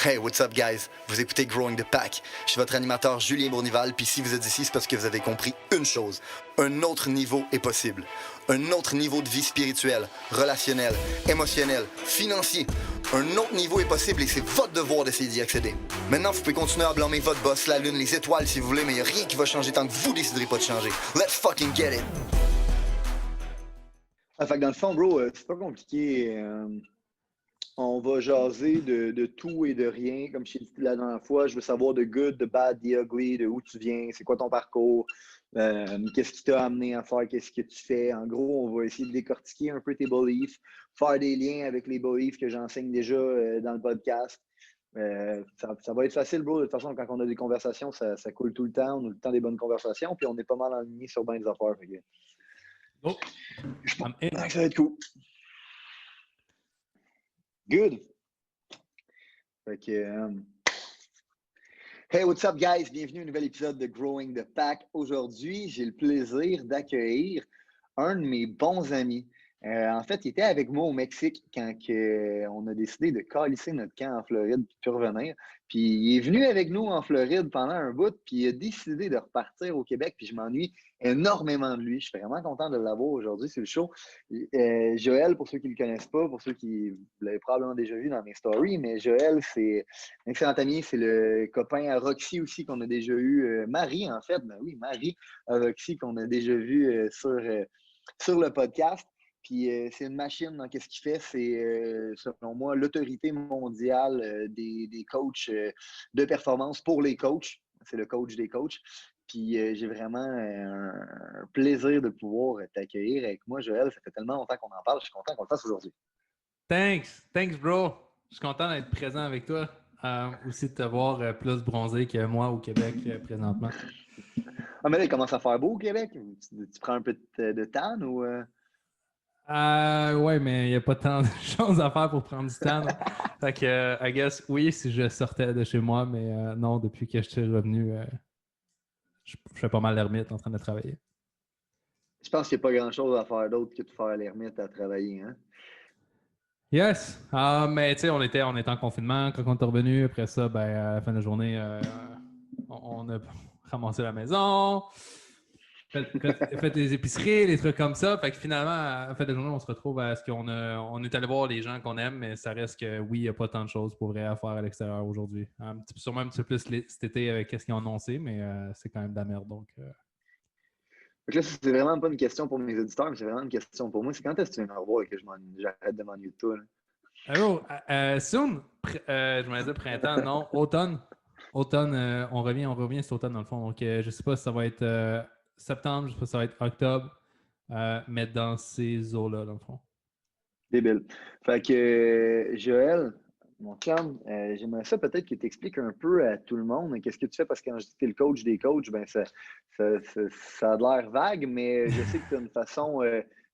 Hey, what's up, guys? Vous écoutez Growing the Pack. Je suis votre animateur Julien Bournival, puis si vous êtes ici, c'est parce que vous avez compris une chose. Un autre niveau est possible. Un autre niveau de vie spirituelle, relationnelle, émotionnelle, financier. Un autre niveau est possible et c'est votre devoir d'essayer d'y accéder. Maintenant, vous pouvez continuer à blâmer votre boss, la lune, les étoiles si vous voulez, mais il n'y a rien qui va changer tant que vous déciderez pas de changer. Let's fucking get it! Fait que dans le fond, bro, c'est pas compliqué. On va jaser de tout et de rien. Comme je t'ai dit la dernière fois, je veux savoir de good, de bad, the ugly, de où tu viens, c'est quoi ton parcours, qu'est-ce qui t'a amené à faire, qu'est-ce que tu fais. En gros, on va essayer de décortiquer un peu tes beliefs, faire des liens avec les beliefs que j'enseigne déjà dans le podcast. Ça va être facile, bro. De toute façon, quand on a des conversations, ça coule tout le temps. On a tout le temps des bonnes conversations, puis on est pas mal aligné sur bien des affaires. Fait que... Oh, ça va être cool. Good. Fait que, Hey, what's up, guys? Bienvenue à un nouvel épisode de Growing the Pack. Aujourd'hui, j'ai le plaisir d'accueillir un de mes bons amis. En fait, il était avec moi au Mexique quand on a décidé de calisser notre camp en Floride puis de revenir. Puis il est venu avec nous en Floride pendant un bout, puis il a décidé de repartir au Québec. Puis je m'ennuie énormément de lui. Je suis vraiment content de l'avoir aujourd'hui sur le show. Joël, pour ceux qui ne le connaissent pas, pour ceux qui l'avaient probablement déjà vu dans mes stories, mais Joël, c'est un excellent ami. C'est le copain à Roxy aussi qu'on a déjà eu. Marie, en fait. Ben oui, Marie à Roxy qu'on a déjà vu sur le podcast. Puis c'est une machine dans qu'est-ce qu'il fait. C'est, selon moi, l'autorité mondiale des coachs de performance pour les coachs. C'est le coach des coachs. Puis j'ai vraiment un plaisir de pouvoir t'accueillir avec moi, Joël. Ça fait tellement longtemps qu'on en parle. Je suis content qu'on le fasse aujourd'hui. Thanks, bro. Je suis content d'être présent avec toi. Aussi de te voir plus bronzé que moi au Québec présentement. Ah, mais là, il commence à faire beau au Québec. Tu prends un peu de tan ou... Ouais, mais il n'y a pas tant de choses à faire pour prendre du temps. Fait que, I guess, oui, si je sortais de chez moi, mais non, depuis que je suis revenu, je fais pas mal l'ermite en train de travailler. Je pense qu'il n'y a pas grand-chose à faire d'autre que de faire l'ermite à travailler, hein? Yes! Mais tu sais, on était en confinement quand on est revenu. Après ça, ben, à la fin de la journée, on a ramassé la maison. Fait des épiceries, des trucs comme ça. Fait que finalement, à la fin de la journée, on se retrouve à ce on est allé voir les gens qu'on aime, mais ça reste que oui, il n'y a pas tant de choses pour vrai à faire à l'extérieur aujourd'hui. Sûrement un petit peu plus cet été avec ce qu'ils ont annoncé, mais c'est quand même de la merde. Donc, Fait que là, c'est vraiment pas une question pour mes auditeurs, mais c'est vraiment une question pour moi. C'est quand est-ce que tu viens me revoir et que j'arrête de m'ennuyer de toi? Soon, je me disais printemps, non, automne. Automne, on revient cet automne dans le fond. Donc, je sais pas si ça va être septembre, je sais pas si ça va être octobre, mais dans ces eaux-là, dans le fond. Débile. Fait que, Joël, mon chum, j'aimerais ça peut-être que tu expliques un peu à tout le monde qu'est-ce que tu fais, parce que quand je dis que tu es le coach des coachs, ben ça a l'air vague, mais je sais que tu as une façon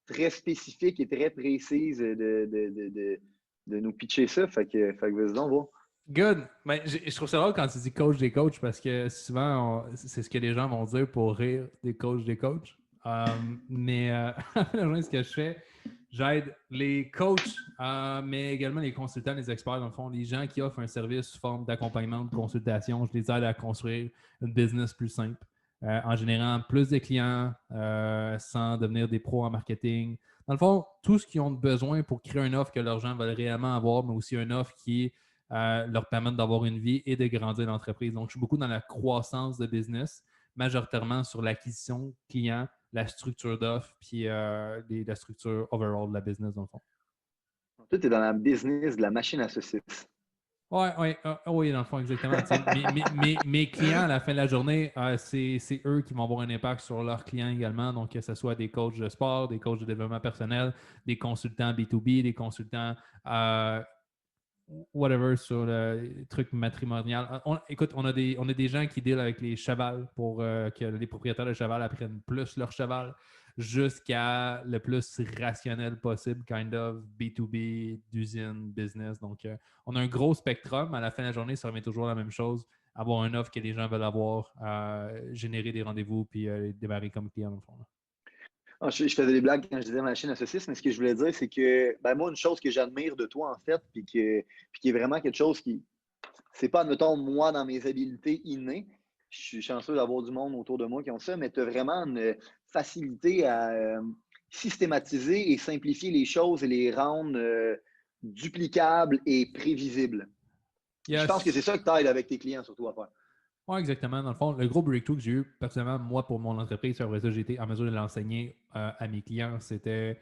très spécifique et très précise de nous pitcher ça. Fait que vas-y donc, bon. Good. Ben, je trouve ça drôle quand tu dis coach des coachs parce que souvent, c'est ce que les gens vont dire pour rire des coachs des coachs. Mais ce que je fais, j'aide les coachs, mais également les consultants, les experts, dans le fond, les gens qui offrent un service sous forme d'accompagnement, de consultation. Je les aide à construire une business plus simple en générant plus de clients sans devenir des pros en marketing. Dans le fond, tout ce qu'ils ont besoin pour créer une offre que leurs gens veulent réellement avoir, mais aussi une offre qui leur permettre d'avoir une vie et de grandir l'entreprise. Donc, je suis beaucoup dans la croissance de business, majoritairement sur l'acquisition client, la structure d'offre, puis la structure overall de la business, dans le fond. Toi, tu es dans la business de la machine à saucisses. Oui, dans le fond, exactement. Mes clients, à la fin de la journée, c'est eux qui vont avoir un impact sur leurs clients également. Donc, que ce soit des coachs de sport, des coachs de développement personnel, des consultants B2B, des consultants whatever sur le truc matrimonial. Écoute, on a des gens qui dealent avec les chevals pour que les propriétaires de cheval apprennent plus leur cheval jusqu'à le plus rationnel possible, kind of B2B, d'usine, business. Donc, on a un gros spectrum. À la fin de la journée, ça revient toujours la même chose. Avoir une offre que les gens veulent avoir, générer des rendez-vous, puis démarrer comme client, dans le fond. Je faisais des blagues quand je disais machine à saucisses, mais ce que je voulais dire, c'est que moi, une chose que j'admire de toi, en fait, puis qui est vraiment quelque chose qui c'est pas, admettons, moi, dans mes habiletés innées, je suis chanceux d'avoir du monde autour de moi qui ont ça, mais tu as vraiment une facilité à systématiser et simplifier les choses et les rendre duplicables et prévisibles. Je pense que c'est ça que tu aides avec tes clients, surtout à faire. Oui, exactement. Dans le fond, le gros breakthrough que j'ai eu, personnellement, moi, pour mon entreprise, après ça, j'ai été en mesure de l'enseigner à mes clients, c'était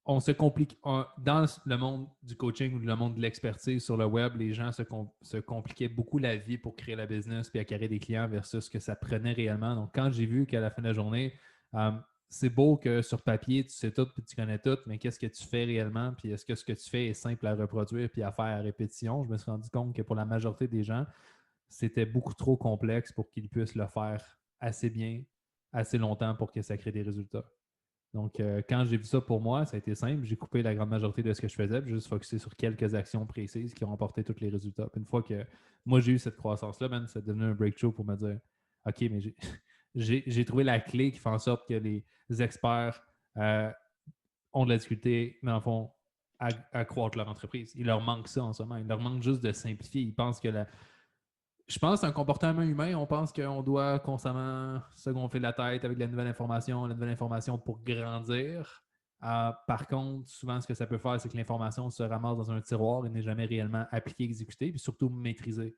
on se complique. Dans le monde du coaching ou le monde de l'expertise sur le web, les gens se compliquaient beaucoup la vie pour créer la business puis acquérir des clients versus ce que ça prenait réellement. Donc, quand j'ai vu qu'à la fin de la journée, c'est beau que sur papier, tu sais tout puis tu connais tout, mais qu'est-ce que tu fais réellement? Puis est-ce que ce que tu fais est simple à reproduire puis à faire à répétition? Je me suis rendu compte que pour la majorité des gens, c'était beaucoup trop complexe pour qu'ils puissent le faire assez bien, assez longtemps pour que ça crée des résultats. Donc, quand j'ai vu ça pour moi, ça a été simple. J'ai coupé la grande majorité de ce que je faisais, puis juste focusé sur quelques actions précises qui ont apporté tous les résultats. Puis une fois que moi, j'ai eu cette croissance-là, man, ça a devenu un breakthrough pour me dire OK, mais j'ai trouvé la clé qui fait en sorte que les experts ont de la difficulté, mais en fond, à croître leur entreprise. Il leur manque ça en ce moment. Il leur manque juste de simplifier. Ils pensent que je pense que c'est un comportement humain. On pense qu'on doit constamment se gonfler la tête avec la nouvelle information pour grandir. Par contre, souvent, ce que ça peut faire, c'est que l'information se ramasse dans un tiroir et n'est jamais réellement appliquée, exécutée, puis surtout maîtrisée.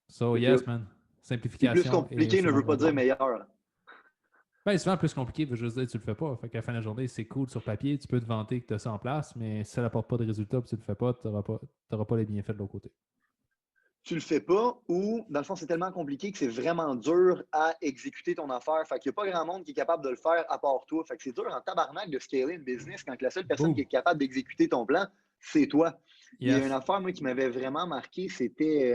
So, yes, man. Simplification. Plus compliqué ne veut pas dire meilleur. Ben, souvent, plus compliqué veut juste dire que tu le fais pas. Fait qu'à la fin de la journée, c'est cool sur papier, tu peux te vanter que tu as ça en place, mais si ça n'apporte pas de résultats et tu ne le fais pas, tu n'auras pas les bienfaits de l'autre côté. Tu le fais pas ou, dans le fond, c'est tellement compliqué que c'est vraiment dur à exécuter ton affaire. Fait qu'il n'y a pas grand monde qui est capable de le faire à part toi. Fait que c'est dur en tabarnak de scaler une business quand la seule personne qui est capable d'exécuter ton plan, c'est toi. Yes. Il y a une affaire, moi, qui m'avait vraiment marqué, c'était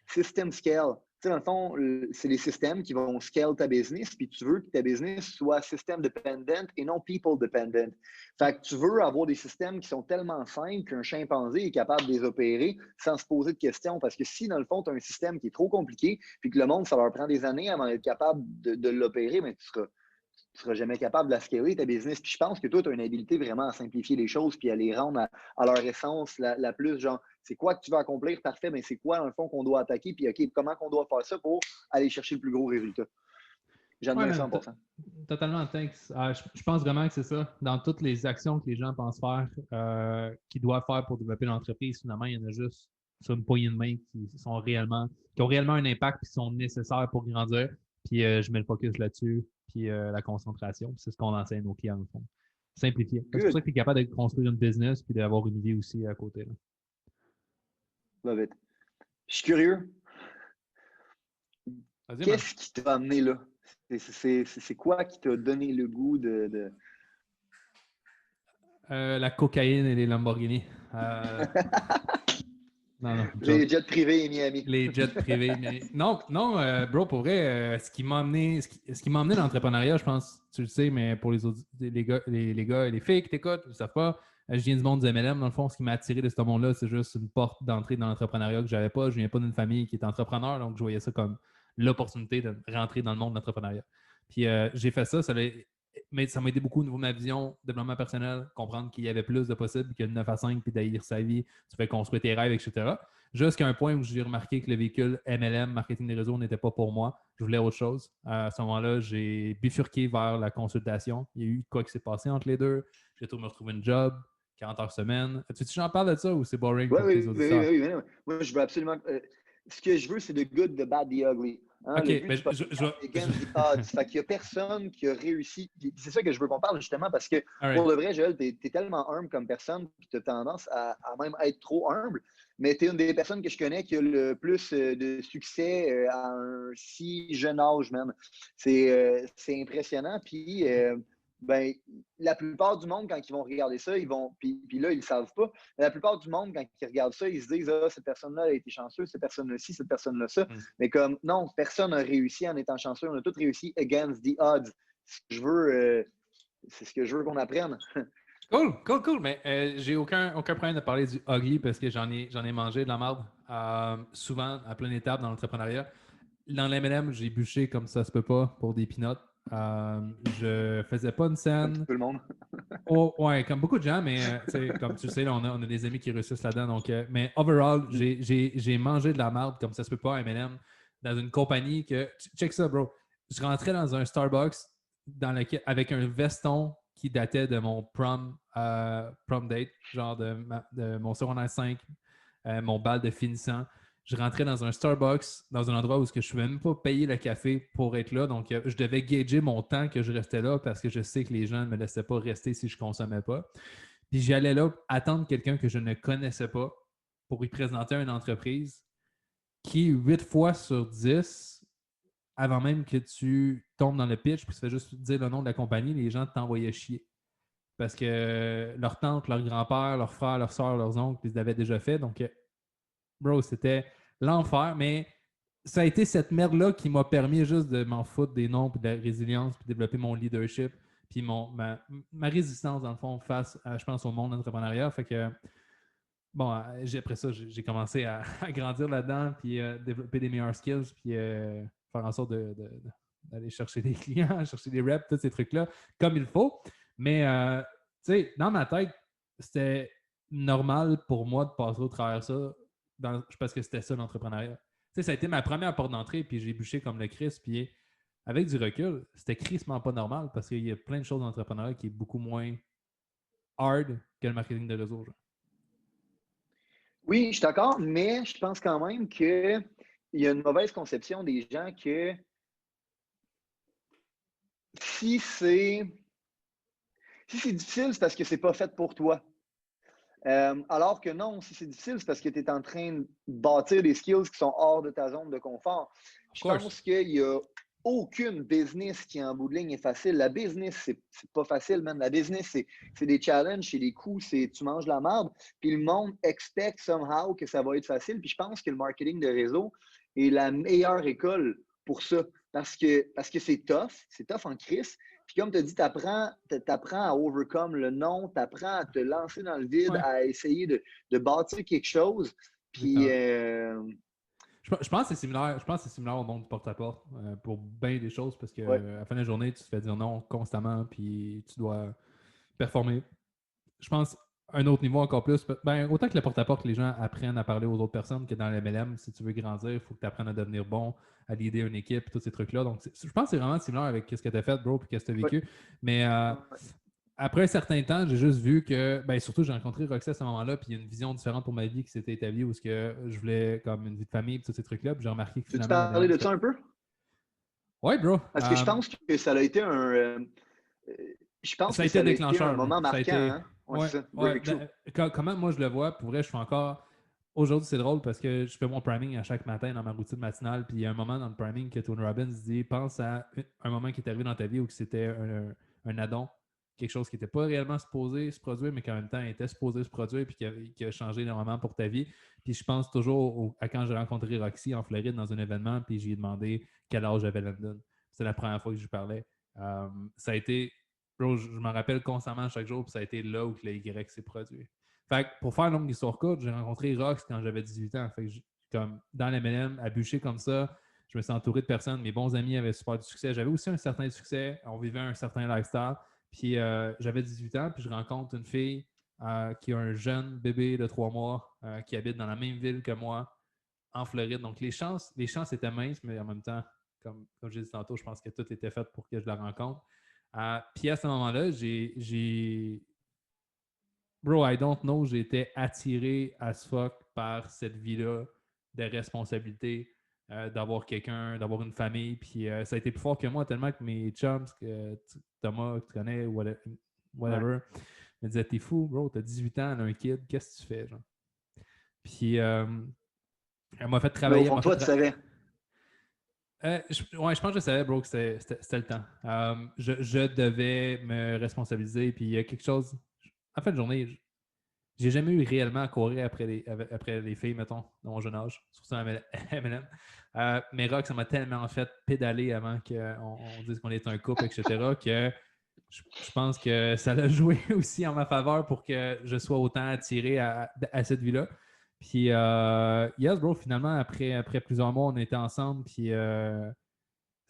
System Scale. Tu sais, dans le fond, c'est les systèmes qui vont scale ta business, puis tu veux que ta business soit system dependent et non people dependent. Fait que tu veux avoir des systèmes qui sont tellement simples qu'un chimpanzé est capable de les opérer sans se poser de questions. Parce que si, dans le fond, tu as un système qui est trop compliqué, puis que le monde, ça leur prend des années avant d'être capable de l'opérer, mais tu seras jamais capable de la scaler, ta business. Puis je pense que toi, tu as une habilité vraiment à simplifier les choses puis à les rendre à leur essence la plus, genre, c'est quoi que tu veux accomplir? Parfait, mais c'est quoi, dans le fond, qu'on doit attaquer? Puis, OK, comment qu'on doit faire ça pour aller chercher le plus gros résultat? J'admire 100%. Totalement, thanks. Je pense vraiment que c'est ça. Dans toutes les actions que les gens pensent faire, qu'ils doivent faire pour développer l'entreprise, finalement, il y en a juste sur une poignée de main qui ont réellement un impact et qui sont nécessaires pour grandir. Puis je mets le focus là-dessus, puis la concentration. C'est ce qu'on enseigne aux clients, au fond. Simplifier. C'est pour ça que tu es capable de construire une business puis d'avoir une vie aussi à côté. Là. Love it. Je suis curieux. Qu'est-ce qui t'a amené là? C'est quoi qui t'a donné le goût de... La cocaïne et les Lamborghini. Non, les jets privés et Miami. Les jets privés. Mais... Non, bro, pour vrai, ce qui m'a amené dans l'entrepreneuriat, je pense, tu le sais, mais pour les gars et les filles qui t'écoutent, ils ne savent pas, je viens du monde du MLM. Dans le fond, ce qui m'a attiré de ce monde-là, c'est juste une porte d'entrée dans l'entrepreneuriat que je n'avais pas. Je ne viens pas d'une famille qui est entrepreneur, donc je voyais ça comme l'opportunité de rentrer dans le monde de l'entrepreneuriat. Puis j'ai fait ça, mais ça m'a aidé beaucoup au niveau de ma vision, développement personnel, comprendre qu'il y avait plus de possible que 9 à 5, puis d'haïr sa vie, tu fais construire tes rêves, etc. Jusqu'à un point où j'ai remarqué que le véhicule MLM, marketing des réseaux, n'était pas pour moi. Je voulais autre chose. À ce moment-là, j'ai bifurqué vers la consultation. Il y a eu quoi qui s'est passé entre les deux. J'ai tout me retrouver une job, 40 heures semaine. Tu veux que j'en parle de ça ou c'est boring pour tes auditeurs? Oui. Moi, je veux absolument... ce que je veux, c'est the good, the bad, the ugly. Hein, OK, mais Fait qu'il n'y a personne qui a réussi. C'est ça que je veux qu'on parle justement parce que pour le vrai, Joël, tu es tellement humble comme personne que tu as tendance à même être trop humble. Mais tu es une des personnes que je connais qui a le plus de succès à un si jeune âge, man. C'est impressionnant. Puis, ben, la plupart du monde, quand ils vont regarder ça, ils vont. Puis là, ils ne le savent pas. Mais la plupart du monde, quand ils regardent ça, ils se disent ah, cette personne-là a été chanceuse, cette personne-là ci, cette personne-là ça. Mais comme non, personne n'a réussi en étant chanceux. On a tous réussi against the odds. C'est ce que je veux qu'on apprenne. Cool. Mais j'ai aucun problème de parler du ugly parce que j'en ai mangé de la merde souvent à plein étape dans l'entrepreneuriat. Dans l'MLM, j'ai bûché comme ça se peut pas pour des peanuts. Je faisais pas une scène. Tout le monde. Oh, ouais, comme beaucoup de gens, mais comme tu sais, là, on a des amis qui réussissent là-dedans. Donc, mais overall, j'ai mangé de la merde comme ça se peut pas à M&M dans une compagnie que. Check ça, bro. Je rentrais dans un Starbucks avec un veston qui datait de mon prom date, genre de mon secondaire 5, mon bal de finissant. Je rentrais dans un Starbucks, dans un endroit où je ne pouvais même pas payer le café pour être là. Donc, je devais gager mon temps que je restais là parce que je sais que les gens ne me laissaient pas rester si je ne consommais pas. Puis j'allais là attendre quelqu'un que je ne connaissais pas pour lui présenter une entreprise qui, 8 fois sur 10, avant même que tu tombes dans le pitch, puis tu fais juste dire le nom de la compagnie, les gens t'envoyaient chier. Parce que leur tante, leur grand-père, leur frère, leur soeur, leurs oncles, ils l'avaient déjà fait. Donc, bro, c'était l'enfer. Mais ça a été cette merde-là qui m'a permis juste de m'en foutre des noms, puis de la résilience, puis de développer mon leadership, puis ma résistance, dans le fond, face, je pense, au monde d'entrepreneuriat. Fait que, bon, après ça, j'ai commencé à grandir là-dedans, puis développer des meilleurs skills, puis faire en sorte d'aller chercher des clients, chercher des reps, tous ces trucs-là, comme il faut. Mais, tu sais, dans ma tête, c'était normal pour moi de passer au travers de ça parce que c'était ça l'entrepreneuriat. Tu sais, ça a été ma première porte d'entrée, puis j'ai bûché comme le Christ, puis avec du recul, c'était crissement pas normal parce qu'il y a plein de choses dans l'entrepreneuriat qui est beaucoup moins hard que le marketing de réseau. Genre. Oui, je suis d'accord, mais je pense quand même qu'il y a une mauvaise conception des gens que si c'est difficile, c'est parce que c'est pas fait pour toi. Alors que non, si c'est difficile, c'est parce que tu es en train de bâtir des skills qui sont hors de ta zone de confort. Je pense qu'il n'y a aucune business qui, en bout de ligne, est facile. La business, c'est pas facile, man. La business, c'est des challenges, c'est des coups, tu manges la merde. Puis le monde expect somehow que ça va être facile. Puis je pense que le marketing de réseau est la meilleure école pour ça. Parce que c'est tough en crise. Puis comme tu as dit, tu apprends à overcome le non, tu apprends à te lancer dans le vide, à essayer de bâtir quelque chose. Puis je pense que c'est similaire. Je pense que c'est similaire au monde du porte-à-porte pour bien des choses parce qu'à la fin de la journée, tu te fais dire non constamment puis tu dois performer. Je pense un autre niveau encore plus. Ben, autant que le porte-à-porte, les gens apprennent à parler aux autres personnes que dans le MLM, si tu veux grandir, il faut que tu apprennes à devenir bon, à leader une équipe, tous ces trucs-là. Donc, je pense que c'est vraiment similaire avec ce que tu as fait, bro, et ce que tu as vécu. Mais après un certain temps, j'ai juste vu que, ben, surtout, j'ai rencontré Roxy à ce moment-là, puis il y a une vision différente pour ma vie qui s'était établie où que je voulais comme une vie de famille, tous ces trucs-là. Puis j'ai remarqué que finalement. Peux-tu parler de ça un peu? Ouais, bro. Parce que je pense que ça a été ça a été déclencheur. Un moment marquant. Hein? Comment moi je le vois, pour vrai, je fais encore. Aujourd'hui, c'est drôle parce que je fais mon priming à chaque matin dans ma routine matinale. Puis il y a un moment dans le priming que Tony Robbins dit pense à un moment qui est arrivé dans ta vie où c'était un addon, quelque chose qui n'était pas réellement supposé se produire, mais qui en même temps était supposé se produire puis qui a changé énormément pour ta vie. Puis je pense toujours à quand j'ai rencontré Roxy en Floride dans un événement, puis j'ai demandé quel âge avait London. C'est la première fois que je lui parlais. Ça a été. Bro, je m'en rappelle constamment chaque jour, puis ça a été là où le Y s'est produit. Fait que pour faire une longue histoire courte, j'ai rencontré Rox quand j'avais 18 ans. Fait que comme dans l'MLM, à bûcher comme ça, je me suis entouré de personnes. Mes bons amis avaient super du succès. J'avais aussi un certain succès. On vivait un certain lifestyle. Puis j'avais 18 ans, puis je rencontre une fille qui a un jeune bébé de 3 mois qui habite dans la même ville que moi, en Floride. Donc les chances étaient minces, mais en même temps, comme j'ai dit tantôt, je pense que tout était fait pour que je la rencontre. Puis à ce moment-là, Bro, I don't know, j'ai été attiré as fuck par cette vie-là de responsabilité, d'avoir quelqu'un, d'avoir une famille. Puis ça a été plus fort que moi, tellement que mes chums, Thomas, que tu connais, whatever, me disaient t'es fou, bro, t'as 18 ans, un kid, qu'est-ce que tu fais, genre? Puis elle m'a fait travailler. Mais au fond, toi, tu savais. Je pense que je savais, bro, que c'était le temps. Je devais me responsabiliser. Puis il y a quelque chose. En fin de journée, j'ai jamais eu réellement à courir après les filles, mettons, dans mon jeune âge, surtout à MLM. Mais Rock, ça m'a tellement fait pédaler avant qu'on dise qu'on est un couple, etc., que je pense que ça l'a joué aussi en ma faveur pour que je sois autant attiré à cette vie-là. Puis, yes, bro, finalement, après plusieurs mois, on était ensemble. Puis,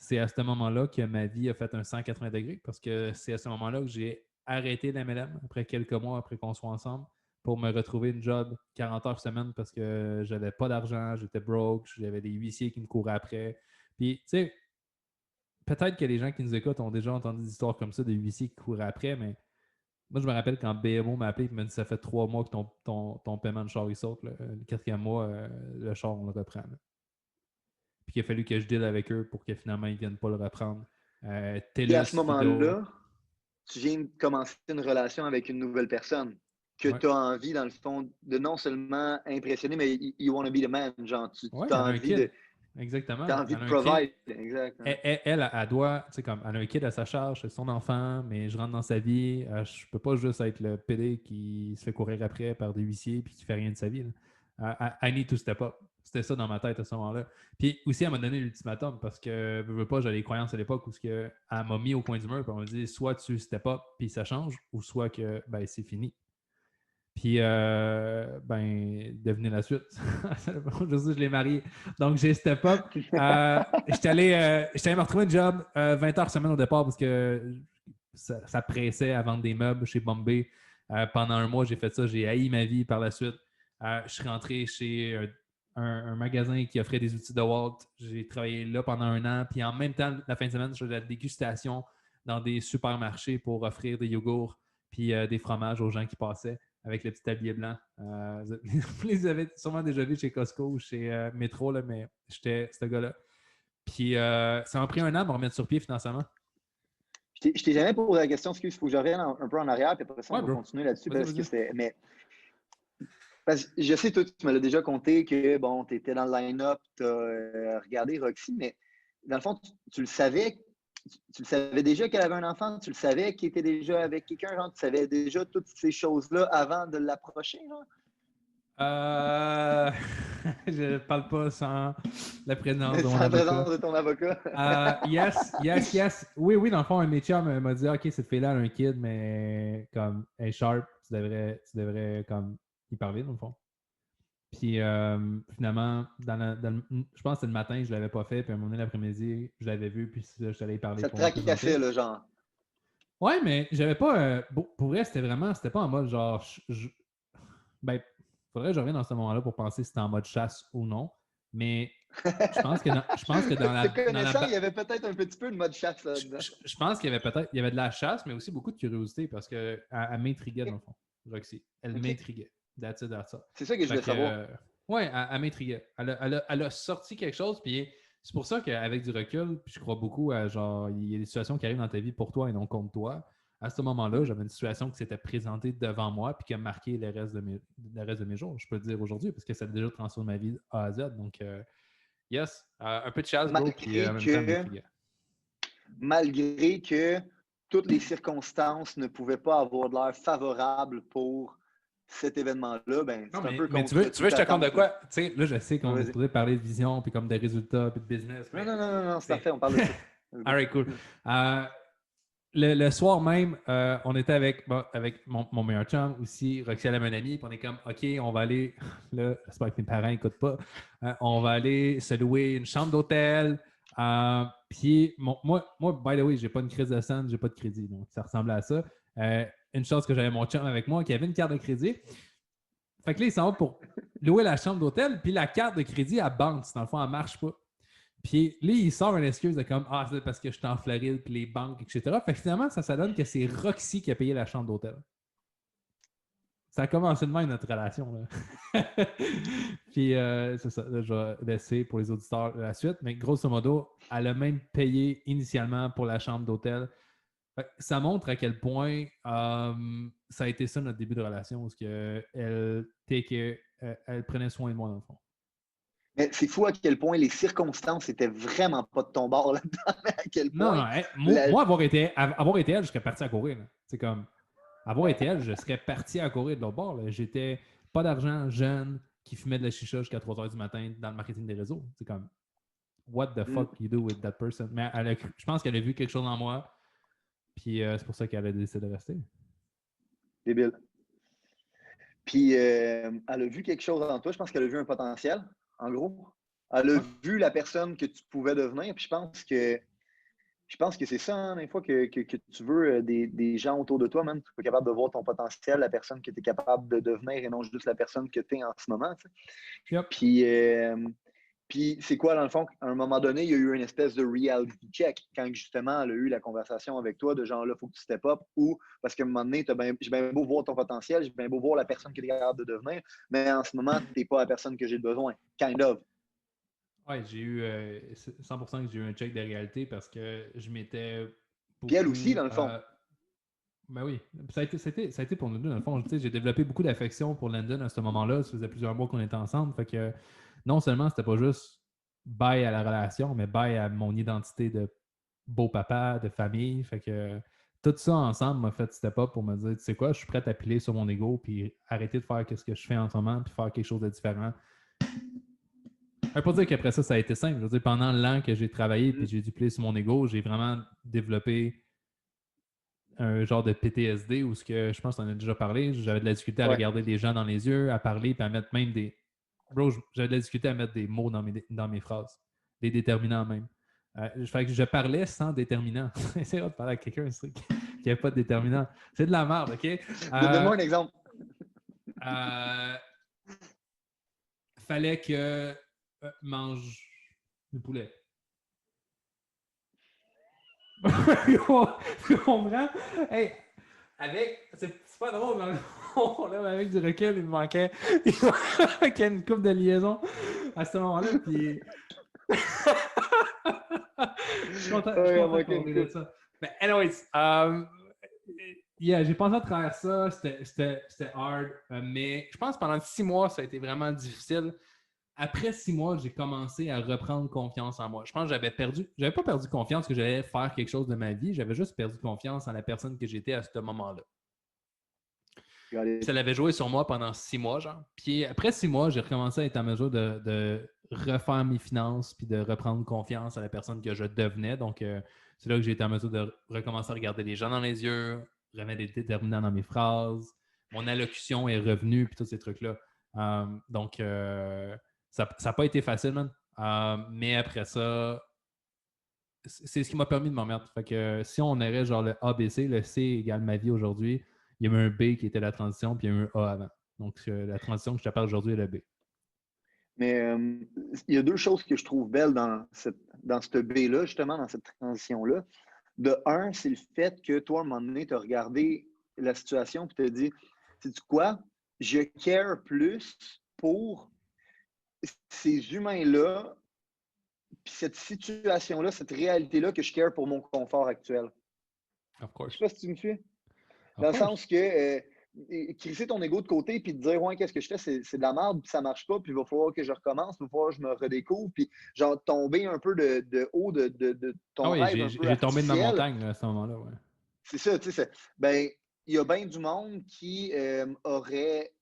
c'est à ce moment-là que ma vie a fait un 180 degrés parce que c'est à ce moment-là que j'ai arrêté l'MLM après quelques mois après qu'on soit ensemble pour me retrouver une job 40 heures semaine parce que j'avais pas d'argent, j'étais broke, j'avais des huissiers qui me couraient après. Puis, tu sais, peut-être que les gens qui nous écoutent ont déjà entendu des histoires comme ça de huissiers qui couraient après, mais moi, je me rappelle quand BMO m'a appelé et m'a dit ça fait 3 mois que ton paiement de char il saute. Là. Le 4e mois, le char, on le reprend. Là. Puis qu'il a fallu que je deal avec eux pour que finalement ils ne viennent pas le reprendre. Et à TELUS, ce Fido. moment-là, tu viens de commencer une relation avec une nouvelle personne que Ouais, tu as envie, dans le fond, de non seulement impressionner, mais you want to be the man. Genre, tu ouais, as elle a un envie kid. de, Exactement. t'as envie Elle de a un kid. provide. Exact. Hein. Elle doit, tu sais, comme, elle a un kid à sa charge, c'est son enfant, mais je rentre dans sa vie. Je peux pas juste être le PD qui se fait courir après par des huissiers puis qui fait rien de sa vie. Là. I need to step up. C'était ça dans ma tête à ce moment-là. Puis aussi, elle m'a donné l'ultimatum parce que, veux pas, j'avais des croyances à l'époque où elle m'a mis au coin du mur et elle m'a dit soit tu step up puis ça change, ou soit que ben, c'est fini. Puis, devenez la suite. Je l'ai marié. Donc, j'ai step up. J'étais allé me retrouver un job 20 heures semaine au départ parce que ça pressait à vendre des meubles chez Bombay. Pendant un mois, j'ai fait ça. J'ai haï ma vie par la suite. Je suis rentré chez un magasin qui offrait des outils de Walt. J'ai travaillé là pendant un an. Puis en même temps, la fin de semaine, je faisais de la dégustation dans des supermarchés pour offrir des yogourts puis des fromages aux gens qui passaient avec le petit tablier blanc. Vous les avez sûrement déjà vus chez Costco ou chez Metro, là, mais j'étais ce gars-là. Puis ça m'a pris un an de me remettre sur pied financièrement. Je t'ai jamais posé la question, excuse, il faut que je revienne un peu en arrière, puis après ça, on Ouais, va bro. continuer là-dessus Vas-y, parce que vas-y. c'était. Mais parce que je sais, toi, tu me l'as déjà compté que bon, tu étais dans le line-up, tu as regardé Roxy, mais dans le fond, tu le savais, tu le savais déjà qu'elle avait un enfant, tu le savais qu'il était déjà avec quelqu'un, genre, tu savais déjà toutes ces choses-là avant de l'approcher, genre? Euh... je parle pas sans la présence de mon Sans la avocat. présence de ton avocat. Yes. Oui, oui, dans le fond, un de mes chums m'a dit, OK, cette fille-là a un kid, mais comme, elle est sharp, tu devrais comme, y parler, dans le fond. Puis finalement, je pense que c'était le matin, je ne l'avais pas fait. Puis à un moment donné, l'après-midi, je l'avais vu. Puis je suis allé y parler Ça te pour me tracassait, présenter. là, genre. Ouais, mais j'avais pas. Pour vrai, c'était pas en mode genre. Ben, faudrait que je revienne dans ce moment-là pour penser si c'était en mode chasse ou non. Mais je pense que Te dans la connaissant, il y avait peut-être un petit peu de mode chasse là-dedans. je pense qu'il y avait de la chasse, mais aussi beaucoup de curiosité parce qu'elle m'intriguait dans le fond, Roxy. Elle OK. m'intriguait. That's it, that's all. C'est ça que je Fait voulais que, savoir. ouais, elle m'intriguait. Elle a sorti quelque chose, puis c'est pour ça qu'avec du recul, puis je crois beaucoup à genre, il y a des situations qui arrivent dans ta vie pour toi et non contre toi. À ce moment-là, j'avais une situation qui s'était présentée devant moi puis qui a marqué le reste de mes jours. Je peux le dire aujourd'hui parce que ça a déjà transformé ma vie A à Z. Donc, yes, un peu de chasse, bro, puis en même temps, elle m'intriguait. Malgré que toutes les circonstances ne pouvaient pas avoir de l'air favorables pour cet événement-là, ben, Non, c'est un mais peu tu contre veux, toute je te raconte de attente. quoi? Tu sais, là, je sais qu'on est Vas-y. supposé parler de vision, puis comme des résultats, puis de business, Non, mais non, non, non, non, c'est tu sais. parfait, on parle de ça. All right, cool. Le soir même, on était avec mon meilleur chum aussi, Roxy, elle avait un ami, puis on est comme, OK, on va aller, là, j'espère que mes parents n'écoutent pas, on va aller se louer une chambre d'hôtel. Puis, moi, by the way, j'ai pas une crise de sang, j'ai pas de crédit, donc ça ressemblait à ça. Une chance que j'avais mon chum avec moi qui avait une carte de crédit. Fait que là, ils s'en vont pour louer la chambre d'hôtel, puis la carte de crédit, elle bounce. Dans le fond, elle marche pas. Puis là, il sort une excuse de comme ah, c'est parce que je suis en Floride, puis les banques, etc. Fait que finalement, ça donne que c'est Roxy qui a payé la chambre d'hôtel. Ça a commencé de même notre relation. Là. Puis c'est ça, là, je vais laisser pour les auditeurs la suite. Mais grosso modo, elle a même payé initialement pour la chambre d'hôtel. Ça montre à quel point ça a été ça notre début de relation, parce qu'elle elle prenait soin de moi dans le fond. Mais c'est fou à quel point les circonstances n'étaient vraiment pas de ton bord là-dedans, à quel Non, point. non, La... moi, avoir été elle, je serais parti à courir. C'est comme, avoir été elle, je serais parti à courir de l'autre bord. Là. J'étais pas d'argent, jeune, qui fumait de la chicha jusqu'à 3 h du matin dans le marketing des réseaux. C'est comme, what the fuck you do with that person? Mais je pense qu'elle a vu quelque chose en moi, puis c'est pour ça qu'elle a décidé de rester. Débile. Puis, elle a vu quelque chose en toi. Je pense qu'elle a vu un potentiel, en gros. Elle a vu la personne que tu pouvais devenir. Puis, je pense que Je pense que c'est ça, hein, des fois, que tu veux des gens autour de toi, même, tu es capable de voir ton potentiel, la personne que tu es capable de devenir et non juste la personne que tu es en ce moment. Tu sais. Yep. Puis c'est quoi, dans le fond, à un moment donné, il y a eu une espèce de reality check quand justement elle a eu la conversation avec toi de genre là, il faut que tu step up ou parce qu'à un moment donné, j'ai bien beau voir ton potentiel, j'ai bien beau voir la personne que tu es capable de devenir, mais en ce moment, tu n'es pas la personne que j'ai besoin. Kind of. Ouais, j'ai eu 100% que j'ai eu un check de réalité parce que je m'étais Puis elle aussi, beaucoup. dans le fond. Ben oui, ça a été pour nous deux, dans le fond. Tu sais, j'ai développé beaucoup d'affection pour Landon à ce moment-là. Ça faisait plusieurs mois qu'on était ensemble. Fait que non seulement c'était pas juste bye à la relation, mais bye à mon identité de beau papa, de famille. Fait que tout ça ensemble m'a fait step up pour me dire, tu sais quoi, je suis prêt à piler sur mon ego puis arrêter de faire ce que je fais en ce moment puis faire quelque chose de différent. Ça veut pas dire qu'après ça, ça a été simple. Je veux dire, pendant l'an que j'ai travaillé puis j'ai dû plier sur mon ego, j'ai vraiment développppé un genre de PTSD où ce que je pense qu'on en a déjà parlé. J'avais de la difficulté à Ouais. regarder des gens dans les yeux, à parler, puis à mettre même des. Bro, j'avais de la difficulté à mettre des mots dans mes phrases, des déterminants même. Fait que je parlais sans déterminant. C'est de parler à quelqu'un qui n'a pas de déterminant. C'est de la merde, OK? Donne-moi un exemple. Fallait que mange du poulet. Tu comprends? Hey, c'est pas drôle, mais là, avec du recul, il me manquait une couple de liaisons à ce moment-là. Puis. Je suis content qu'on ait de ça. Mais, anyways, j'ai pensé à travers ça. C'était hard. Mais je pense que pendant 6 mois, ça a été vraiment difficile. Après 6 mois, j'ai commencé à reprendre confiance en moi. Je pense que j'avais pas perdu confiance que j'allais faire quelque chose de ma vie, j'avais juste perdu confiance en la personne que j'étais à ce moment-là. Ça l'avait joué sur moi pendant 6 mois, genre. Puis après 6 mois, j'ai recommencé à être en mesure de refaire mes finances puis de reprendre confiance à la personne que je devenais. Donc, c'est là que j'ai été en mesure de recommencer à regarder les gens dans les yeux, remettre des déterminants dans mes phrases. Mon allocution est revenue, puis tous ces trucs-là. Donc, ça n'a pas été facile, man. Mais après ça, c'est ce qui m'a permis de m'en mettre. Fait que si on aurait genre le ABC, le C égale ma vie aujourd'hui, il y a eu un B qui était la transition, puis il y a eu un A avant. Donc, la transition que je te parle aujourd'hui est le B. Mais il y a deux choses que je trouve belles dans ce B-là, justement, dans cette transition-là. De un, c'est le fait que toi, à un moment donné, tu as regardé la situation et tu as dit, sais-tu quoi? Je care plus pour ces humains-là, puis cette situation-là, cette réalité-là, que je care pour mon confort actuel. Of Je ne course. sais pas si tu me suis. Dans le sens que crisser ton ego de côté puis te dire ouais, qu'est-ce que je fais, c'est de la merde, puis ça marche pas, puis il va falloir que je recommence, il va falloir que je me redécouvre, puis genre tomber un peu de haut de ton rêve un peu j'ai tombé de ma artificiel. montagne là, à ce moment-là, ouais. C'est ça, tu sais. Ben, il y a bien du monde qui aurait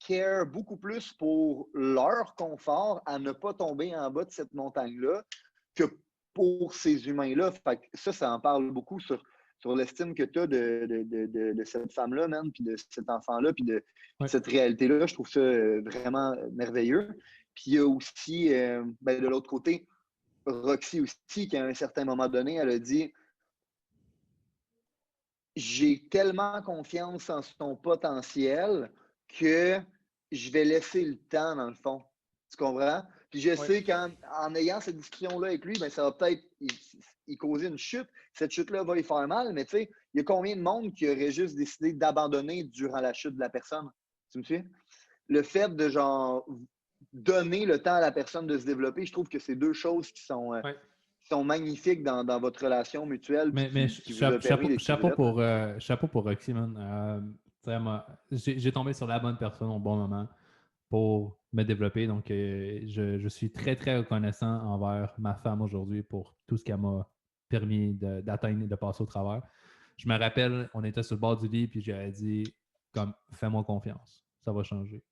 care beaucoup plus pour leur confort à ne pas tomber en bas de cette montagne-là que pour ces humains-là. Fait que ça en parle beaucoup sur l'estime que tu as de cette femme-là, man, puis de cet enfant-là, puis de cette réalité-là. Je trouve ça vraiment merveilleux. Puis il y a aussi, de l'autre côté, Roxy aussi, qui à un certain moment donné, elle a dit j'ai tellement confiance en son potentiel que je vais laisser le temps, dans le fond. Tu comprends? Puis je sais qu'en ayant cette discussion-là avec lui, ben, ça va peut-être y causer une chute. Cette chute-là va y faire mal, mais tu sais, il y a combien de monde qui aurait juste décidé d'abandonner durant la chute de la personne? Tu me suis? Le fait de genre donner le temps à la personne de se développer, je trouve que c'est deux choses qui sont magnifiques dans votre relation mutuelle Mais qui vous a permis d'être chapeau pour Roxy, man. J'ai tombé sur la bonne personne au bon moment pour me développer. Donc, je suis très, très reconnaissant envers ma femme aujourd'hui pour tout ce qu'elle m'a permis d'atteindre et de passer au travers. Je me rappelle, on était sur le bord du lit, puis j'avais dit, comme, fais-moi confiance, ça va changer.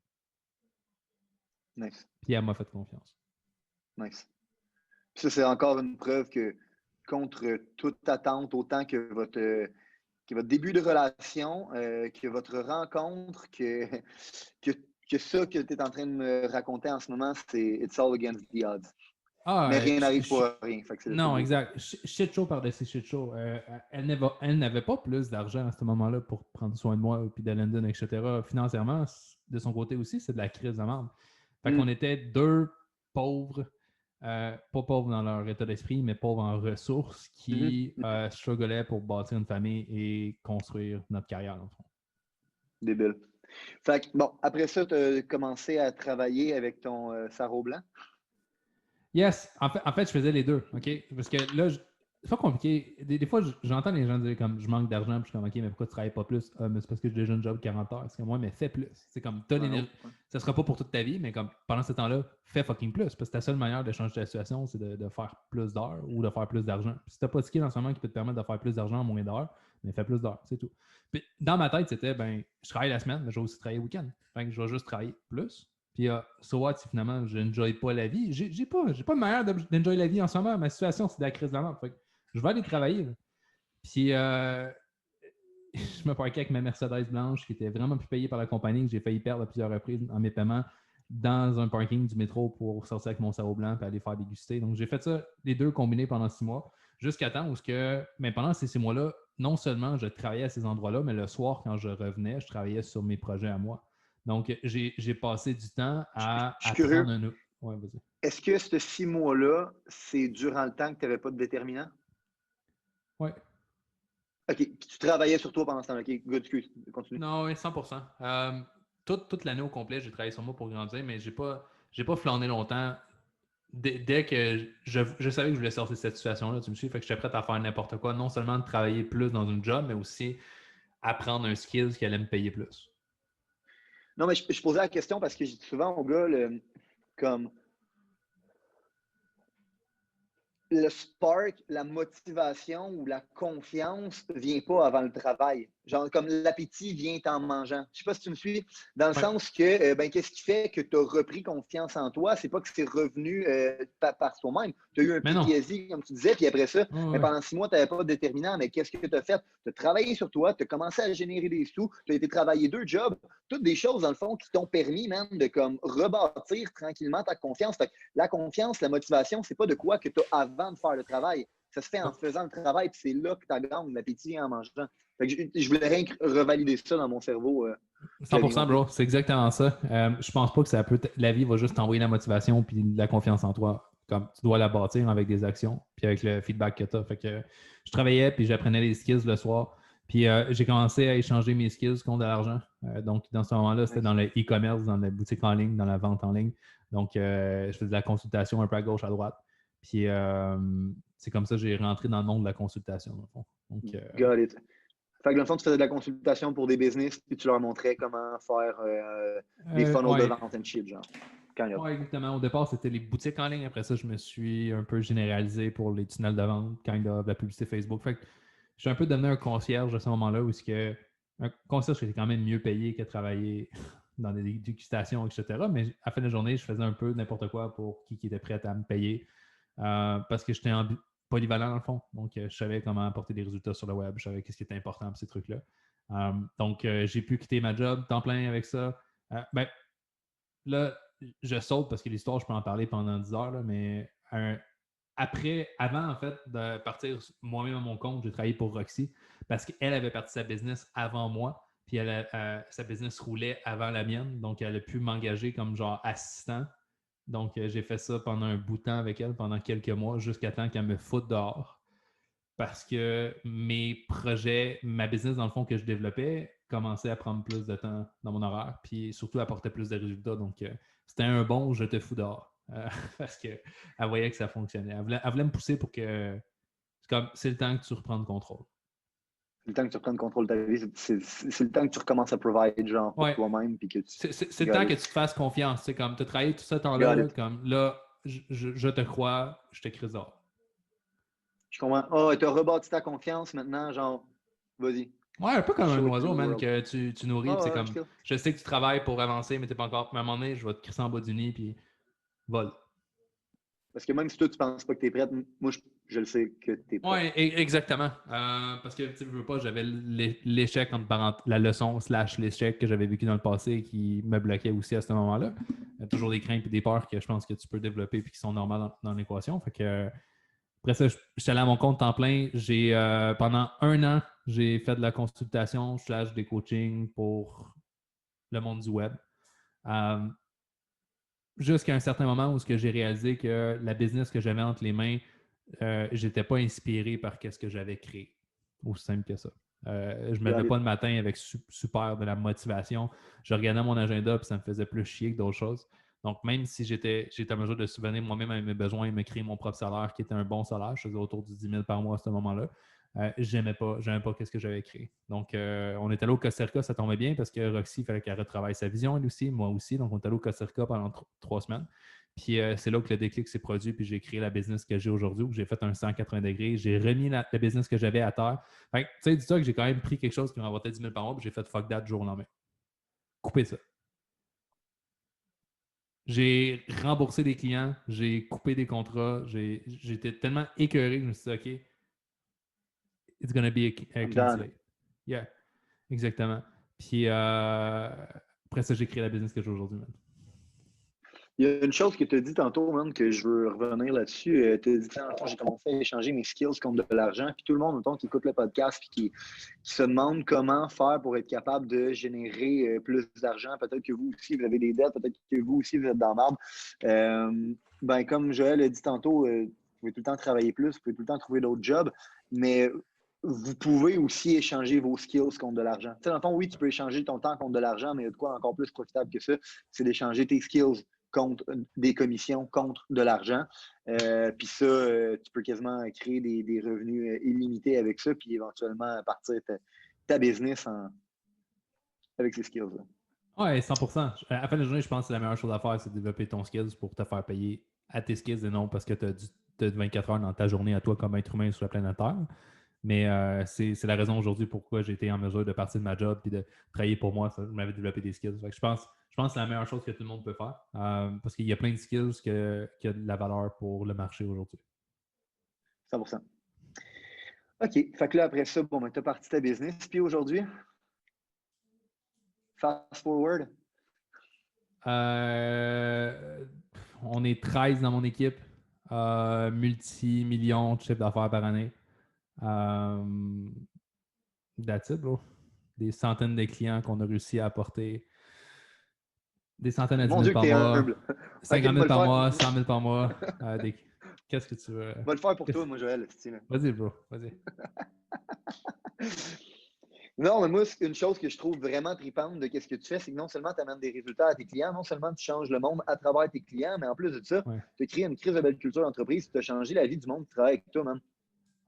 Nice. Puis elle m'a fait confiance. Nice. Puis ça, c'est encore une preuve que contre toute attente, autant que votre début de relation, que votre rencontre, que ça que tu es en train de me raconter en ce moment, c'est It's all against the odds. Mais rien n'arrive pour rien. Fait que c'est non, exact. Shit show par-dessus shit show. Elle n'avait pas plus d'argent à ce moment-là pour prendre soin de moi, puis de Landon, etc. Financièrement, de son côté aussi, c'est de la crise de merde. Fait qu'on était deux pauvres, pas pauvres dans leur état d'esprit, mais pauvres en ressources qui strugglaient pour bâtir une famille et construire notre carrière, dans le fond. Débile. Fait que, bon, après ça, tu as commencé à travailler avec ton sarrau blanc? Yes. En fait, je faisais les deux, OK? Parce que là, c'est pas compliqué. Des fois, j'entends les gens dire comme je manque d'argent, puis je suis comme OK, mais pourquoi tu travailles pas plus? Ah, mais c'est parce que j'ai déjà un job de 40 heures. C'est comme moi, mais fais plus. C'est comme t'as l'énergie. Ça sera pas pour toute ta vie, mais comme pendant ce temps-là, fais fucking plus. Parce que ta seule manière de changer ta situation, c'est de faire plus d'heures ou de faire plus d'argent. Puis si t'as pas de skill en ce moment qui peut te permettre de faire plus d'argent en moins d'heures, mais fais plus d'heures, c'est tout. Puis dans ma tête, c'était ben, je travaille la semaine, mais je vais aussi travailler le week-end. Fait que je vais juste travailler plus. Puis, so what, si finalement, je n'enjoye pas la vie, j'ai pas de manière d'enjoyer la vie en ce moment. Ma situation, c'est de la crise de la merde. Fait que je vais aller travailler. Là. Puis, je me parquais avec ma Mercedes blanche qui était vraiment plus payée par la compagnie, que j'ai failli perdre à plusieurs reprises en mes paiements dans un parking du métro pour sortir avec mon sarrau blanc et aller faire déguster. Donc, j'ai fait ça, les deux combinés pendant 6 mois, jusqu'à temps où mais pendant ces 6 mois-là, non seulement je travaillais à ces endroits-là, mais le soir, quand je revenais, je travaillais sur mes projets à moi. Donc, j'ai passé du temps à apprendre un autre. Ouais, vas-y. Est-ce que ces 6 mois-là, c'est durant le temps que tu n'avais pas de déterminant? Oui. OK. Puis tu travaillais sur toi pendant ce temps-là. OK, good, excuse. Continue. Non, oui, 100%. Toute l'année au complet, j'ai travaillé sur moi pour grandir, mais j'ai pas flâné longtemps. Dès que je savais que je voulais sortir de cette situation-là, tu me suis, fait que j'étais prêt à faire n'importe quoi. Non seulement de travailler plus dans une job, mais aussi apprendre un skill qui allait me payer plus. Non, mais je posais la question parce que je dis souvent aux gars, comme le spark, la motivation ou la confiance ne vient pas avant le travail. Genre, comme l'appétit vient en mangeant. Je ne sais pas si tu me suis, dans le sens que, qu'est-ce qui fait que tu as repris confiance en toi? C'est pas que c'est revenu par toi-même. Tu as eu un PTSD, comme tu disais, puis après ça, pendant 6 mois, tu n'avais pas de déterminant, mais qu'est-ce que tu as fait? Tu as travaillé sur toi, tu as commencé à générer des sous, tu as été travailler 2 jobs, toutes des choses, dans le fond, qui t'ont permis, même, de comme rebâtir tranquillement ta confiance. Fait que la confiance, la motivation, c'est pas de quoi que tu as avant de faire le travail. Ça se fait en faisant le travail, puis c'est là que tu gagnes l'appétit en mangeant. Fait que je voulais rien revalider ça dans mon cerveau. 100%, bro. C'est exactement ça. Je pense pas que ça peut. La vie va juste t'envoyer la motivation puis la confiance en toi. Comme tu dois la bâtir avec des actions puis avec le feedback que tu as. Fait que je travaillais puis j'apprenais les skills le soir. Puis j'ai commencé à échanger mes skills contre de l'argent. Donc, dans ce moment-là, c'était dans le e-commerce, dans la boutique en ligne, dans la vente en ligne. Donc, je faisais de la consultation un peu à gauche, à droite. Puis, c'est comme ça que j'ai rentré dans le monde de la consultation, dans le fond. Donc, got it. Fait que dans le fond, tu faisais de la consultation pour des business puis tu leur montrais comment faire des funnels de vente and shit, genre. Oui, exactement. Au départ, c'était les boutiques en ligne. Après ça, je me suis un peu généralisé pour les tunnels de vente, la publicité Facebook. Fait que je suis un peu devenu un concierge à ce moment-là où un concierge qui était quand même mieux payé que travailler dans des dégustations, etc. Mais à la fin de la journée, je faisais un peu n'importe quoi pour qui était prêt à me payer parce que j'étais polyvalent dans le fond. Donc, je savais comment apporter des résultats sur le web. Je savais ce qui était important pour ces trucs-là. Donc, j'ai pu quitter ma job, temps plein avec ça. Là, je saute parce que l'histoire, je peux en parler pendant 10 heures, là, mais avant, en fait, de partir moi-même à mon compte, j'ai travaillé pour Roxy parce qu'elle avait parti sa business avant moi, puis sa business roulait avant la mienne, donc elle a pu m'engager comme genre assistant. Donc, j'ai fait ça pendant un bout de temps avec elle, pendant quelques mois, jusqu'à temps qu'elle me foute dehors. Parce que mes projets, ma business, dans le fond, que je développais, commençait à prendre plus de temps dans mon horaire, puis surtout apporter plus de résultats. Donc, c'était un bon « je te fous dehors ». Parce qu'elle voyait que ça fonctionnait. Elle voulait me pousser pour que c'est le temps que tu reprends le contrôle. C'est le temps que tu reprennes le contrôle de ta vie. C'est le temps que tu recommences à provide genre pour toi-même. C'est le temps que tu te fasses confiance. C'est comme tu as travaillé tout ce temps-là, comme là, je te crois, je te crise dehors. Je comprends. Tu as rebâti ta confiance maintenant, genre, vas-y. Ouais, un peu comme un oiseau, man, que tu nourris. C'est comme, chill. je sais que tu travailles pour avancer, mais tu n'es pas encore. Mais à un moment donné, je vais te crisser en bas du nid, puis vole. Parce que même si toi, tu ne penses pas que tu es prête, moi, je le sais que tu es prête. Oui, exactement. Parce que tu veux pas, j'avais l'échec entre parenthèses, la leçon / l'échec que j'avais vécu dans le passé qui me bloquait aussi à ce moment-là. Il y a toujours des craintes et des peurs que je pense que tu peux développer et qui sont normales dans l'équation. Fait que après ça, je suis allé à mon compte temps plein. Pendant 1 an, j'ai fait de la consultation / des coachings pour le monde du web. Jusqu'à un certain moment où j'ai réalisé que la business que j'avais entre les mains, j'étais pas inspiré par ce que j'avais créé. Aussi simple que ça. Je me levais pas le matin avec super de la motivation. Je regardais mon agenda et ça me faisait plus chier que d'autres choses. Donc, même si j'étais en mesure de subvenir moi-même à mes besoins et me créer mon propre salaire, qui était un bon salaire, je faisais autour de 10 000 par mois à ce moment-là, j'aimais pas ce que j'avais créé. Donc, on est allé au Costa Rica, ça tombait bien parce que Roxy, il fallait qu'elle retravaille sa vision, elle aussi, moi aussi. Donc, on est allé au Costa Rica pendant 3 semaines. Puis, c'est là que le déclic s'est produit, puis j'ai créé la business que j'ai aujourd'hui, où j'ai fait un 180 degrés. J'ai remis la business que j'avais à terre. Fait que, tu sais, dis-toi que j'ai quand même pris quelque chose qui m'apportait 10 000 par mois, puis j'ai fait fuck that du jour au lendemain. Couper ça. J'ai remboursé des clients, j'ai coupé des contrats, j'étais tellement écœuré que je me suis dit, OK, it's gonna be a clean slate. Yeah, exactement. Puis après ça, j'ai créé la business que j'ai aujourd'hui, man. Il y a une chose que tu as dit tantôt, man, que je veux revenir là-dessus. Tu as dit, tantôt, j'ai commencé à échanger mes skills contre de l'argent. Puis tout le monde, mettons, qui écoute le podcast puis qui se demande comment faire pour être capable de générer plus d'argent. Peut-être que vous aussi, vous avez des dettes. Peut-être que vous aussi, vous êtes dans la merde. Comme Joël a dit tantôt, vous pouvez tout le temps travailler plus, vous pouvez tout le temps trouver d'autres jobs. Mais vous pouvez aussi échanger vos skills contre de l'argent. Tu sais, dans le fond, oui, tu peux échanger ton temps contre de l'argent, mais il y a de quoi encore plus profitable que ça, c'est d'échanger tes skills contre des commissions, contre de l'argent. Puis ça, tu peux quasiment créer des revenus illimités avec ça, puis éventuellement partir ta business avec ces skills-là. Ouais, 100%. À la fin de la journée, je pense que la meilleure chose à faire, c'est de développer ton skills pour te faire payer à tes skills et non parce que tu as 24 heures dans ta journée à toi comme être humain sur la planète Terre. Mais c'est la raison aujourd'hui pourquoi j'ai été en mesure de partir de ma job et de travailler pour moi. Je m'avais développé des skills. Fait que je pense que c'est la meilleure chose que tout le monde peut faire parce qu'il y a plein de skills qui ont de la valeur pour le marché aujourd'hui. 100%. OK. Fait que là, après ça, bon, tu as parti ta business. Puis aujourd'hui, fast forward. On est 13 dans mon équipe. Multi-millions de chiffres d'affaires par année. That's it, bro. Des centaines de clients qu'on a réussi à apporter. Des centaines de 10 000 par mois. 50 000 par mois, 100 000 par mois. Qu'est-ce que tu veux? Je vais le faire pour toi, moi, Joël. Vas-y, bro. Vas-y. Non, mais moi, une chose que je trouve vraiment tripante de ce que tu fais, c'est que non seulement tu amènes des résultats à tes clients, non seulement tu changes le monde à travers tes clients, mais en plus de ça, tu as créé une crise de belle culture d'entreprise, tu as changé la vie du monde qui travaille avec toi, man.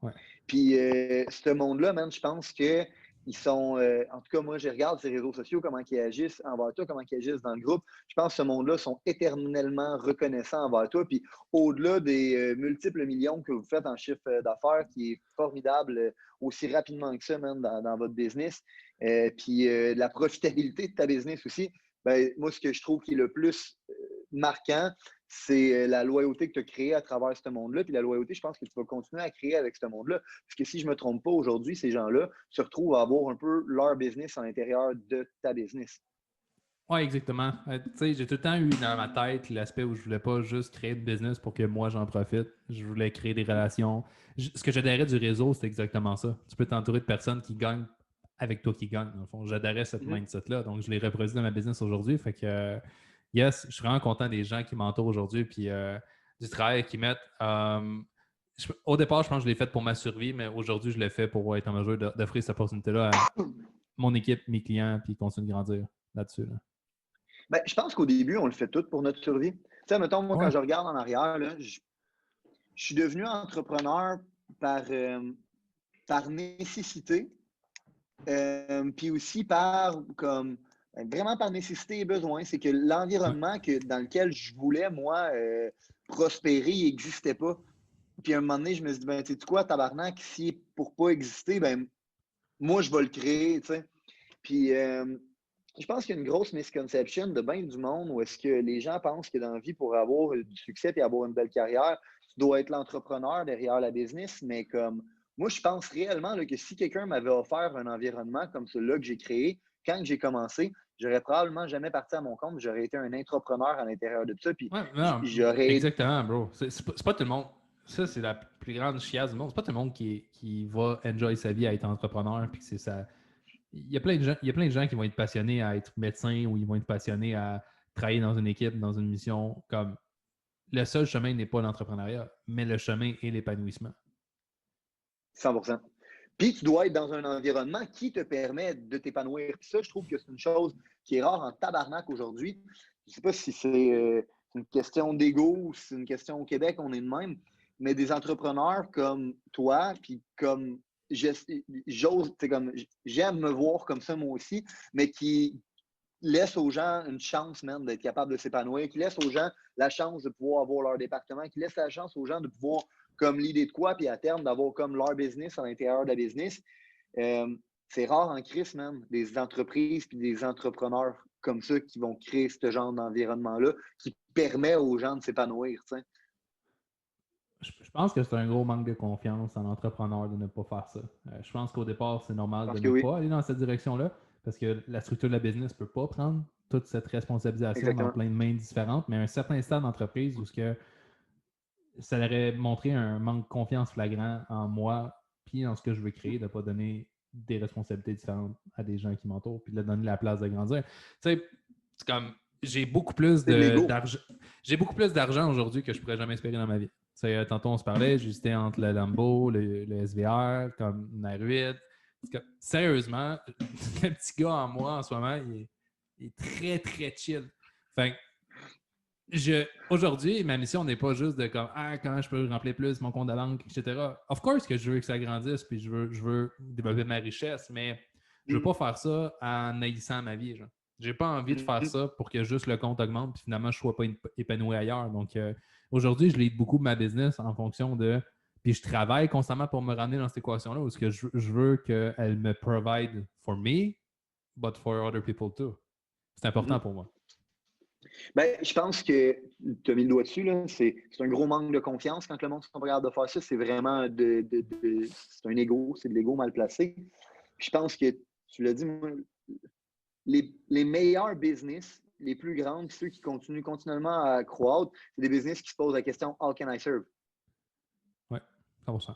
Ouais. Puis, ce monde-là, man, je pense que ils sont, en tout cas, moi, je regarde ces réseaux sociaux, comment ils agissent envers toi, comment ils agissent dans le groupe. Je pense que ce monde-là sont éternellement reconnaissants envers toi. Puis, au-delà des multiples millions que vous faites en chiffre d'affaires, qui est formidable aussi rapidement que ça, man, dans votre business, puis la profitabilité de ta business aussi, ben, moi, ce que je trouve qui est le plus marquant, c'est la loyauté que tu as créée à travers ce monde-là. Puis la loyauté, je pense que tu vas continuer à créer avec ce monde-là. Parce que si je ne me trompe pas, aujourd'hui, ces gens-là se retrouvent à avoir un peu leur business à l'intérieur de ta business. Oui, exactement. Tu sais, j'ai tout le temps eu dans ma tête l'aspect où je ne voulais pas juste créer de business pour que moi, j'en profite. Je voulais créer des relations. Ce que j'adhérais du réseau, c'est exactement ça. Tu peux t'entourer de personnes qui gagnent avec toi qui gagnent. Dans le fond, j'adhérais cette mindset-là. Donc, je l'ai reproduit dans ma business aujourd'hui. Fait que yes, je suis vraiment content des gens qui m'entourent aujourd'hui puis du travail qu'ils mettent. Au départ, je pense que je l'ai fait pour ma survie, mais aujourd'hui, je l'ai fait pour être en mesure d'offrir cette opportunité-là à mon équipe, mes clients, puis continuer de grandir là-dessus. Là. Ben, je pense qu'au début, on le fait tout pour notre survie. Tu sais, mettons, moi, quand je regarde en arrière, là, je suis devenu entrepreneur par nécessité, puis aussi vraiment par nécessité et besoin. C'est que l'environnement dans lequel je voulais, moi, prospérer, il n'existait pas. Puis à un moment donné, je me suis dit, ben, tu sais quoi, tabarnak, si pour pas exister, ben, moi, je vais le créer, tu sais. Puis Je pense qu'il y a une grosse misconception de bien du monde où est-ce que les gens pensent que dans la vie, pour avoir du succès et avoir une belle carrière, tu dois être l'entrepreneur derrière la business. Mais comme moi, je pense réellement là, que si quelqu'un m'avait offert un environnement comme celui-là que j'ai créé, quand j'ai commencé, j'aurais probablement jamais parti à mon compte. J'aurais été un entrepreneur à l'intérieur de ça. Puis Ouais, non, j'aurais. exactement, bro. C'est pas tout le monde. Ça, c'est la plus grande chiasse du monde. C'est pas tout le monde qui va enjoy sa vie à être entrepreneur. Puis que c'est ça. Il y a plein de gens qui vont être passionnés à être médecin ou ils vont être passionnés à travailler dans une équipe, dans une mission. Comme le seul chemin n'est pas l'entrepreneuriat, mais le chemin est l'épanouissement. 100%. Puis tu dois être dans un environnement qui te permet de t'épanouir. Puis ça, je trouve que c'est une chose qui est rare en tabarnak aujourd'hui. Je ne sais pas si c'est une question d'ego ou si c'est une question au Québec, on est de même, mais des entrepreneurs comme toi, puis comme j'ose, c'est comme j'aime me voir comme ça moi aussi, mais qui laissent aux gens une chance même d'être capable de s'épanouir, qui laissent aux gens la chance de pouvoir avoir leur département, qui laissent la chance aux gens de pouvoir comme l'idée de quoi, puis à terme, d'avoir comme leur business à l'intérieur de la business. C'est rare en crise, même, des entreprises puis des entrepreneurs comme ça qui vont créer ce genre d'environnement-là qui permet aux gens de s'épanouir. T'sais. Je pense que c'est un gros manque de confiance en l'entrepreneur de ne pas faire ça. Je pense qu'au départ, c'est normal de ne pas aller dans cette direction-là parce que la structure de la business ne peut pas prendre toute cette responsabilisation Exactement. dans plein de mains différentes, mais à un certain stade d'entreprise où ça aurait montré un manque de confiance flagrant en moi puis en ce que je veux créer, de ne pas donner des responsabilités différentes à des gens qui m'entourent puis de leur donner la place de grandir. Tu sais, c'est comme j'ai beaucoup plus d'argent. J'ai beaucoup plus d'argent aujourd'hui que je pourrais jamais espérer dans ma vie. Tantôt, on se parlait, j'hésitais entre le Lambo, le SVR, comme une R8. Sérieusement, le petit gars en moi, en ce moment, il est très, très chill. Fait aujourd'hui, ma mission n'est pas juste de comme comment je peux remplir plus mon compte de banque, etc. Of course que je veux que ça grandisse, puis je veux développer ma richesse, mais je veux pas faire ça en haïssant ma vie. Genre. J'ai pas envie de faire ça pour que juste le compte augmente, puis finalement, je ne sois pas épanoui ailleurs. Donc, aujourd'hui, je lead beaucoup ma business en fonction de. Puis je travaille constamment pour me ramener dans cette équation-là, où je veux qu'elle me provide for me, but for other people too. C'est important pour moi. Ben, je pense que tu as mis le doigt dessus, là. C'est un gros manque de confiance quand le monde ne sont pas capable de faire ça. C'est vraiment c'est un ego, c'est de l'ego mal placé. Puis je pense que, tu l'as dit, moi, les meilleurs business, les plus grandes, ceux qui continuent continuellement à croître, c'est des business qui se posent la question « How can I serve? » Oui, 100%.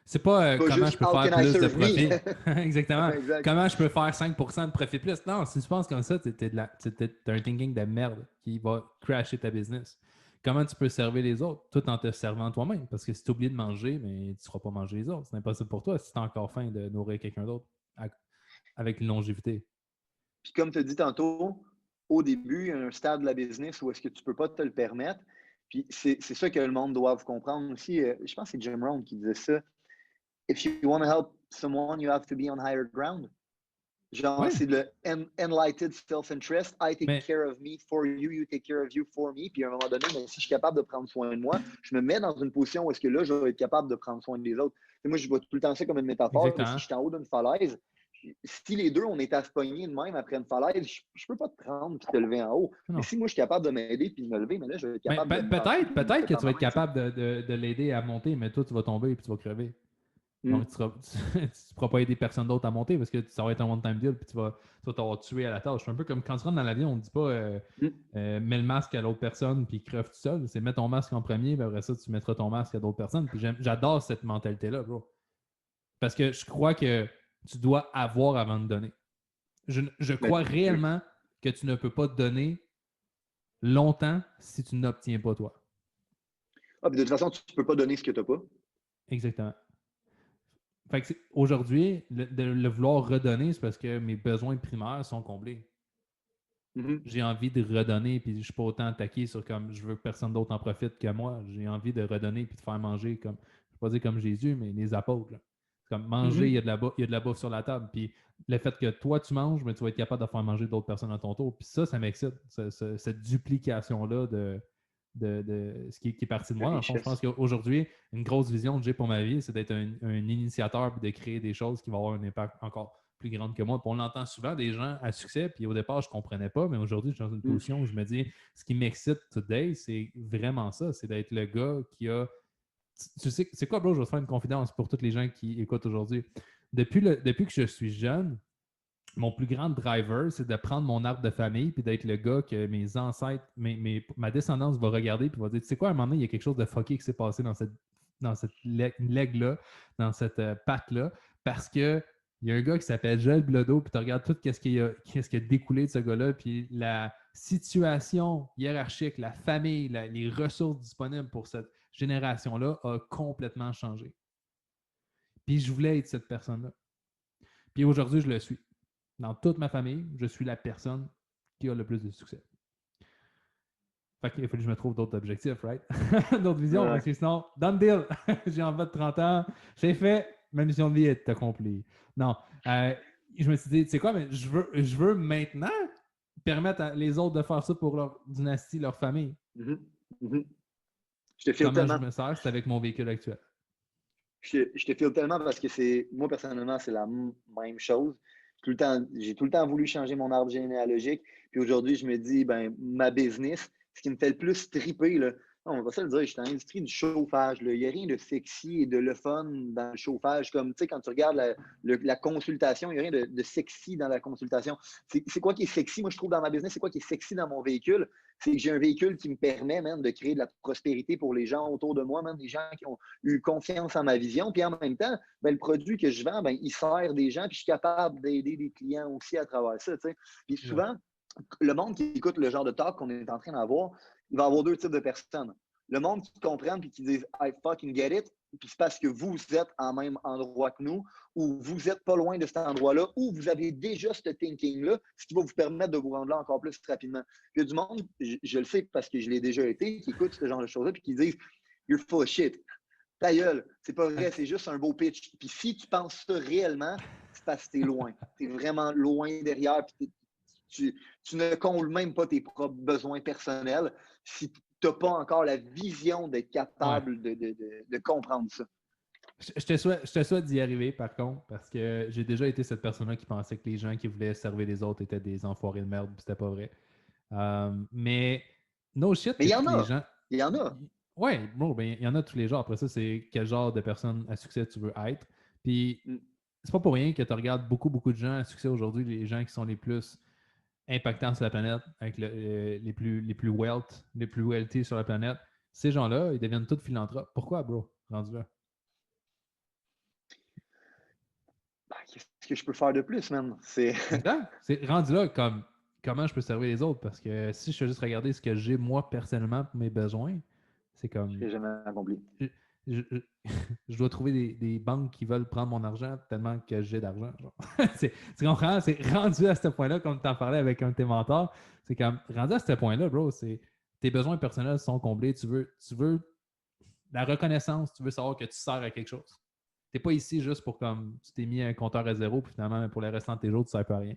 C'est pas comment je peux faire plus de profit. Exactement. Exact. Comment je peux faire 5% de profit plus. Non, si tu penses comme ça, tu as un thinking de merde qui va crasher ta business. Comment tu peux servir les autres tout en te servant toi-même? Parce que si tu oublies de manger, mais tu ne feras pas manger les autres. C'est impossible pour toi si tu as encore faim de nourrir quelqu'un d'autre avec une longévité. Puis comme tu as dit tantôt, au début, il y a un stade de la business où est-ce que tu ne peux pas te le permettre. Puis c'est ça que le monde doit comprendre aussi. Je pense que c'est Jim Rohn qui disait ça. If you want to help someone, you have to be on higher ground. Genre, c'est le enlightened self-interest. I take care of me for you, you take care of you for me. Puis à un moment donné, si je suis capable de prendre soin de moi, je me mets dans une position où est-ce que là, je vais être capable de prendre soin des autres. Et moi, je vois tout le temps ça comme une métaphore. Si je suis en haut d'une falaise, si les deux, on est à se pogner de même après une falaise, je ne peux pas te prendre et te lever en haut. Mais si moi, je suis capable de m'aider et de me lever, mais là, je vais être capable de... Peut-être que tu vas être capable de l'aider à monter, mais toi, tu vas tomber et tu vas crever. Donc, tu ne pourras pas aider personne d'autre à monter parce que ça va être un one-time deal puis tu vas t'avoir tué à la tâche. C'est un peu comme quand tu rentres dans l'avion, on ne dit pas mets le masque à l'autre personne puis crève tout seul. C'est mets ton masque en premier, puis après ça, tu mettras ton masque à d'autres personnes. Puis j'adore cette mentalité-là, bro. Parce que je crois que tu dois avoir avant de donner. Je crois réellement que tu ne peux pas donner longtemps si tu n'obtiens pas toi. Ah, puis de toute façon, tu ne peux pas donner ce que tu n'as pas. Exactement. Fait que aujourd'hui, le vouloir redonner, c'est parce que mes besoins primaires sont comblés. J'ai envie de redonner, puis je ne suis pas autant attaqué sur comme je veux que personne d'autre en profite que moi. J'ai envie de redonner puis de faire manger comme, je ne vais pas dire comme Jésus, mais les apôtres. Là. Comme manger, il y a de la bouffe sur la table. Puis le fait que toi, tu manges, mais tu vas être capable de faire manger d'autres personnes à ton tour. Puis ça m'excite. Cette duplication-là de ce qui est parti de moi. Dans le fond, je pense qu'aujourd'hui, une grosse vision que j'ai pour ma vie, c'est d'être un initiateur et de créer des choses qui vont avoir un impact encore plus grande que moi. Puis on l'entend souvent des gens à succès, puis au départ, je ne comprenais pas, mais aujourd'hui, je suis dans une position où je me dis, ce qui m'excite today, c'est vraiment ça, c'est d'être le gars qui a... Tu sais, c'est quoi, bro? Je vais te faire une confidence pour tous les gens qui écoutent aujourd'hui. Depuis que je suis jeune, mon plus grand driver, c'est de prendre mon arbre de famille puis d'être le gars que mes ancêtres, ma descendance va regarder puis va dire, tu sais quoi, à un moment donné, il y a quelque chose de fucké qui s'est passé dans cette leg-là, dans cette patte-là, parce que il y a un gars qui s'appelle Joël Blodeau, puis tu regardes tout qu'est-ce qui a découlé de ce gars-là, puis la situation hiérarchique, la famille, les ressources disponibles pour cette génération-là a complètement changé. Puis je voulais être cette personne-là. Puis aujourd'hui, je le suis. Dans toute ma famille, je suis la personne qui a le plus de succès. Fait qu'il a fallu que je me trouve d'autres objectifs, right? D'autres visions, parce que sinon, done deal. J'ai en bas de 30 ans, j'ai fait, ma mission de vie est accomplie. Non, je me suis dit, tu sais quoi, mais je veux maintenant permettre à les autres de faire ça pour leur dynastie, leur famille. Je te file Comment tellement. je me sers, c'est avec mon véhicule actuel. Je te file tellement parce que moi, personnellement, c'est la même chose. J'ai tout le temps voulu changer mon arbre généalogique. Puis aujourd'hui, je me dis, ben, ma business, ce qui me fait le plus triper, là, on va se le dire, je suis dans l'industrie du chauffage. Là. Il n'y a rien de sexy et de le fun dans le chauffage. Comme, tu sais, quand tu regardes la consultation, il n'y a rien de sexy dans la consultation. C'est quoi qui est sexy, moi, je trouve, dans ma business? C'est quoi qui est sexy dans mon véhicule? C'est que j'ai un véhicule qui me permet même de créer de la prospérité pour les gens autour de moi, même des gens qui ont eu confiance en ma vision. Puis en même temps, ben, le produit que je vends, ben, il sert des gens, puis je suis capable d'aider des clients aussi à travers ça. Tu sais. Puis souvent, le monde qui écoute le genre de talk qu'on est en train d'avoir, il va avoir deux types de personnes. Le monde qui comprennent et qui disent I fucking get it, puis c'est parce que vous êtes en même endroit que nous, ou vous n'êtes pas loin de cet endroit-là, ou vous avez déjà ce thinking-là, ce qui va vous permettre de vous rendre là encore plus rapidement. Il y a du monde, je le sais parce que je l'ai déjà été, qui écoute ce genre de choses-là, puis qui disent You're full of shit. Ta gueule, c'est pas vrai, c'est juste un beau pitch. Puis si tu penses ça réellement, c'est parce que t'es loin. T'es vraiment loin derrière, puis tu ne combles même pas tes propres besoins personnels si tu n'as pas encore la vision d'être capable de comprendre ça. Je te souhaite d'y arriver, par contre, parce que j'ai déjà été cette personne-là qui pensait que les gens qui voulaient servir les autres étaient des enfoirés de merde, puis c'était pas vrai. Mais no shit, mais il y en a. Les gens... Il y en a. Ouais, bon, ben, il y en a tous les genres. Après ça, c'est quel genre de personne à succès tu veux être. Puis, c'est pas pour rien que tu regardes beaucoup de gens à succès aujourd'hui, les gens qui sont les plus impactants sur la planète, avec les plus wealthy sur la planète. Ces gens-là, ils deviennent tous philanthropes. Pourquoi, bro? Rendu là. Ben, qu'est-ce que je peux faire de plus, man? C'est rendu là comme comment je peux servir les autres. Parce que si je fais juste regarder ce que j'ai moi personnellement pour mes besoins, c'est comme. Je l'ai jamais accompli. Je dois trouver des banques qui veulent prendre mon argent tellement que j'ai d'argent. Tu comprends? C'est rendu à ce point-là, comme tu en parlais avec un de tes mentors. C'est comme rendu à ce point-là, bro. Tes besoins personnels sont comblés. Tu veux la reconnaissance, tu veux savoir que tu sers à quelque chose. Tu n'es pas ici juste pour comme tu t'es mis un compteur à zéro, puis finalement, pour les restants de tes jours, tu ne sers pas à rien.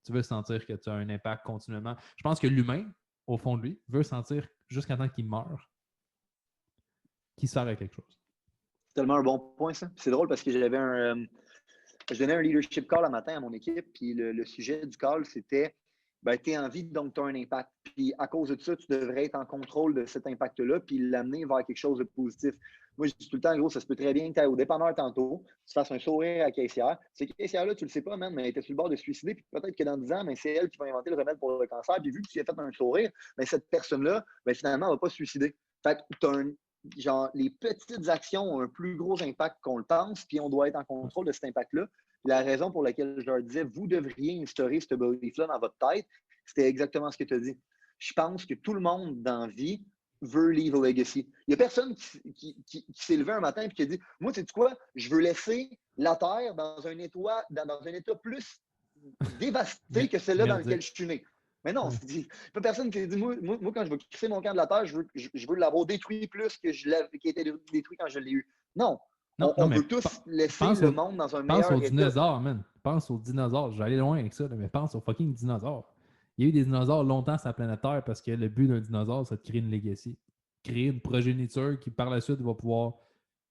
Tu veux sentir que tu as un impact continuellement. Je pense que l'humain, au fond de lui, veut sentir jusqu'à temps qu'il meurt qu'il sert à quelque chose. C'est tellement un bon point, ça. C'est drôle parce que je donnais un leadership call un matin à mon équipe, puis le sujet du call, c'était tu es en vie, donc tu as un impact. Puis à cause de ça, tu devrais être en contrôle de cet impact-là, puis l'amener vers quelque chose de positif. Moi, je dis tout le temps, gros, ça se peut très bien que tu ailles au dépanneur tantôt, tu fasses un sourire à la caissière. Cette caissière-là, tu le sais pas, même, mais elle était sur le bord de se suicider, puis peut-être que dans 10 ans, c'est elle qui va inventer le remède pour le cancer. Puis vu que tu as fait un sourire, cette personne-là, finalement, elle ne va pas se suicider. Fait que tu as genre, les petites actions ont un plus gros impact qu'on le pense, puis on doit être en contrôle de cet impact-là. La raison pour laquelle je leur disais, vous devriez instaurer ce belief-là dans votre tête, c'était exactement ce que tu as dit. Je pense que tout le monde dans la vie veut leave a legacy. Il n'y a personne qui s'est levé un matin et qui a dit, moi, sais-tu quoi, je veux laisser la Terre dans un état plus dévasté que celle-là dans lequel je suis né. Mais non, il n'y a pas personne qui dit, moi, quand je vais crisser mon camp de la Terre, je veux l'avoir détruit plus que qui a été détruit quand je l'ai eu. Non. On veut tous laisser le monde dans un meilleur état. Pense aux dinosaures, man. Pense aux dinosaures. Je vais aller loin avec ça, mais pense aux fucking dinosaures. Il y a eu des dinosaures longtemps sur la planète Terre parce que le but d'un dinosaure, c'est de créer une legacy. Créer une progéniture qui, par la suite, va pouvoir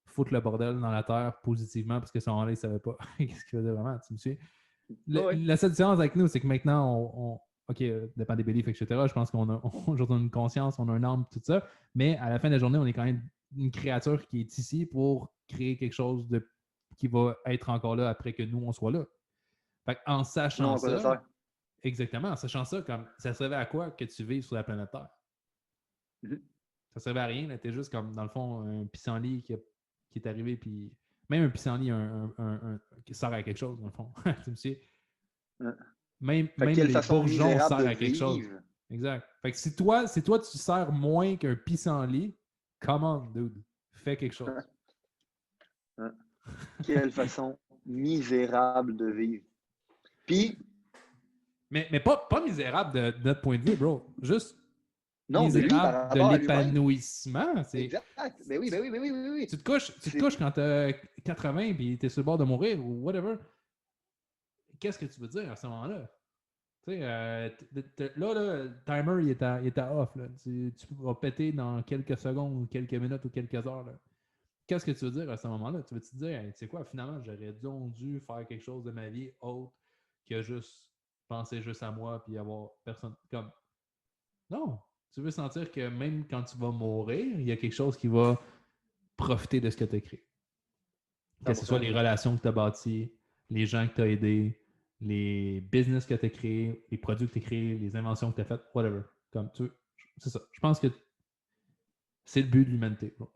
foutre le bordel dans la Terre positivement parce que ce moment-là, ils ne savaient pas qu'est-ce qu'il faisait vraiment. Tu me suis? La seule différence avec nous, c'est que maintenant, OK, dépend des beliefs, etc. Je pense qu'on a aujourd'hui une conscience, on a une âme, tout ça. Mais à la fin de la journée, on est quand même une créature qui est ici pour créer quelque chose qui va être encore là après que nous, on soit là. Fait en sachant Non, ça, exactement, en sachant ça, comme ça servait à quoi que tu vives sur la planète Terre? Mm-hmm. Ça servait à rien. T'es juste comme, dans le fond, un pissenlit qui est arrivé, puis même un pissenlit qui sert à quelque chose, dans le fond. Tu me sais? Même les bourgeons servent à quelque chose. Exact. Fait que si toi, tu sers moins qu'un pissenlit, come on, dude. Fais quelque chose. Quelle façon misérable de vivre. Puis. Mais pas misérable de notre point de vue, bro. Juste misérable de l'épanouissement. Exact. Ben oui. Tu te couches quand tu as 80 et tu es sur le bord de mourir ou whatever. Qu'est-ce que tu veux dire à ce moment-là? Tu sais, là, le timer, il est à off. Là. Tu vas péter dans quelques secondes ou quelques minutes ou quelques heures. Là. Qu'est-ce que tu veux dire à ce moment-là? Tu veux te dire, hey, tu sais quoi, finalement, j'aurais dû faire quelque chose de ma vie autre que juste penser juste à moi puis avoir personne. Comme non, tu veux sentir que même quand tu vas mourir, il y a quelque chose qui va profiter de ce que tu as créé. Que ce soit les relations que tu as bâties, les gens que tu as aidés, les business que tu as créés, les produits que tu as créés, les inventions que tu as faites, whatever. C'est ça. Je pense que c'est le but de l'humanité. Bon.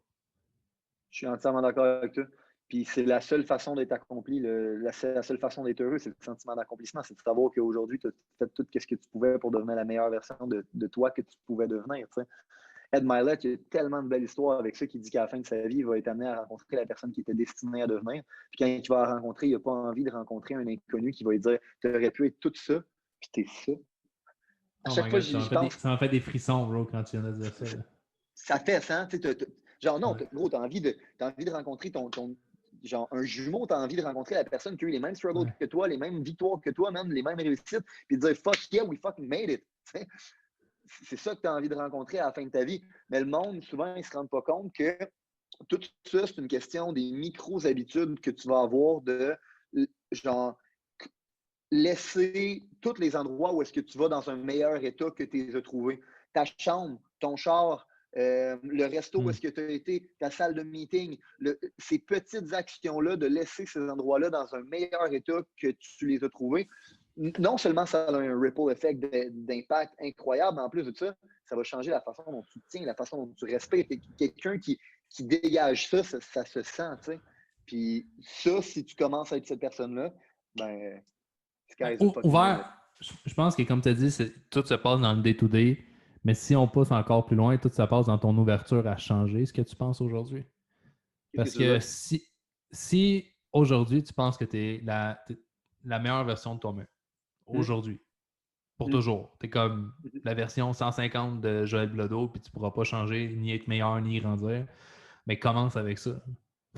Je suis entièrement d'accord avec toi. Puis c'est la seule façon d'être accompli, la seule façon d'être heureux, c'est le sentiment d'accomplissement. C'est de savoir qu'aujourd'hui, tu as fait tout ce que tu pouvais pour devenir la meilleure version de toi que tu pouvais devenir. T'sais. Ed Mylett, il y a tellement de belles histoires avec ça qui dit qu'à la fin de sa vie, il va être amené à rencontrer la personne qui était destinée à devenir. Puis quand il va la rencontrer, il n'a pas envie de rencontrer un inconnu qui va lui dire « Tu aurais pu être tout ça, puis t'es ça. » À chaque fois, j'y pense. Ça en fait des frissons, bro, quand tu viens de dire ça. Ça fait ça. Genre, non, gros, tu as envie de rencontrer genre, un jumeau, tu as envie de rencontrer la personne qui a eu les mêmes struggles que toi, les mêmes victoires que toi, même les mêmes réussites, puis de dire « Fuck yeah, we fucking made it. » C'est ça que tu as envie de rencontrer à la fin de ta vie. Mais le monde, souvent, ils ne se rendent pas compte que tout ça, c'est une question des micro-habitudes que tu vas avoir de, genre, laisser tous les endroits où est-ce que tu vas dans un meilleur état que tu les as trouvés. Ta chambre, ton char, le resto où est-ce que tu as été, ta salle de meeting, ces petites actions-là, de laisser ces endroits-là dans un meilleur état que tu les as trouvés, non seulement ça a un ripple effect d'impact incroyable, mais en plus de ça, ça va changer la façon dont tu te tiens, la façon dont tu respires. Quelqu'un qui dégage ça se sent, tu sais. Puis ça, si tu commences à être cette personne-là, ben, ouvert, je pense que comme tu as dit, tout se passe dans le day-to-day, mais si on pousse encore plus loin, tout se passe dans ton ouverture à changer ce que tu penses aujourd'hui. Parce que si aujourd'hui, tu penses que tu es la meilleure version de toi-même, aujourd'hui, pour toujours, tu es comme la version 150 de Joël Blodeau, puis tu ne pourras pas changer, ni être meilleur, ni grandir, mais commence avec ça.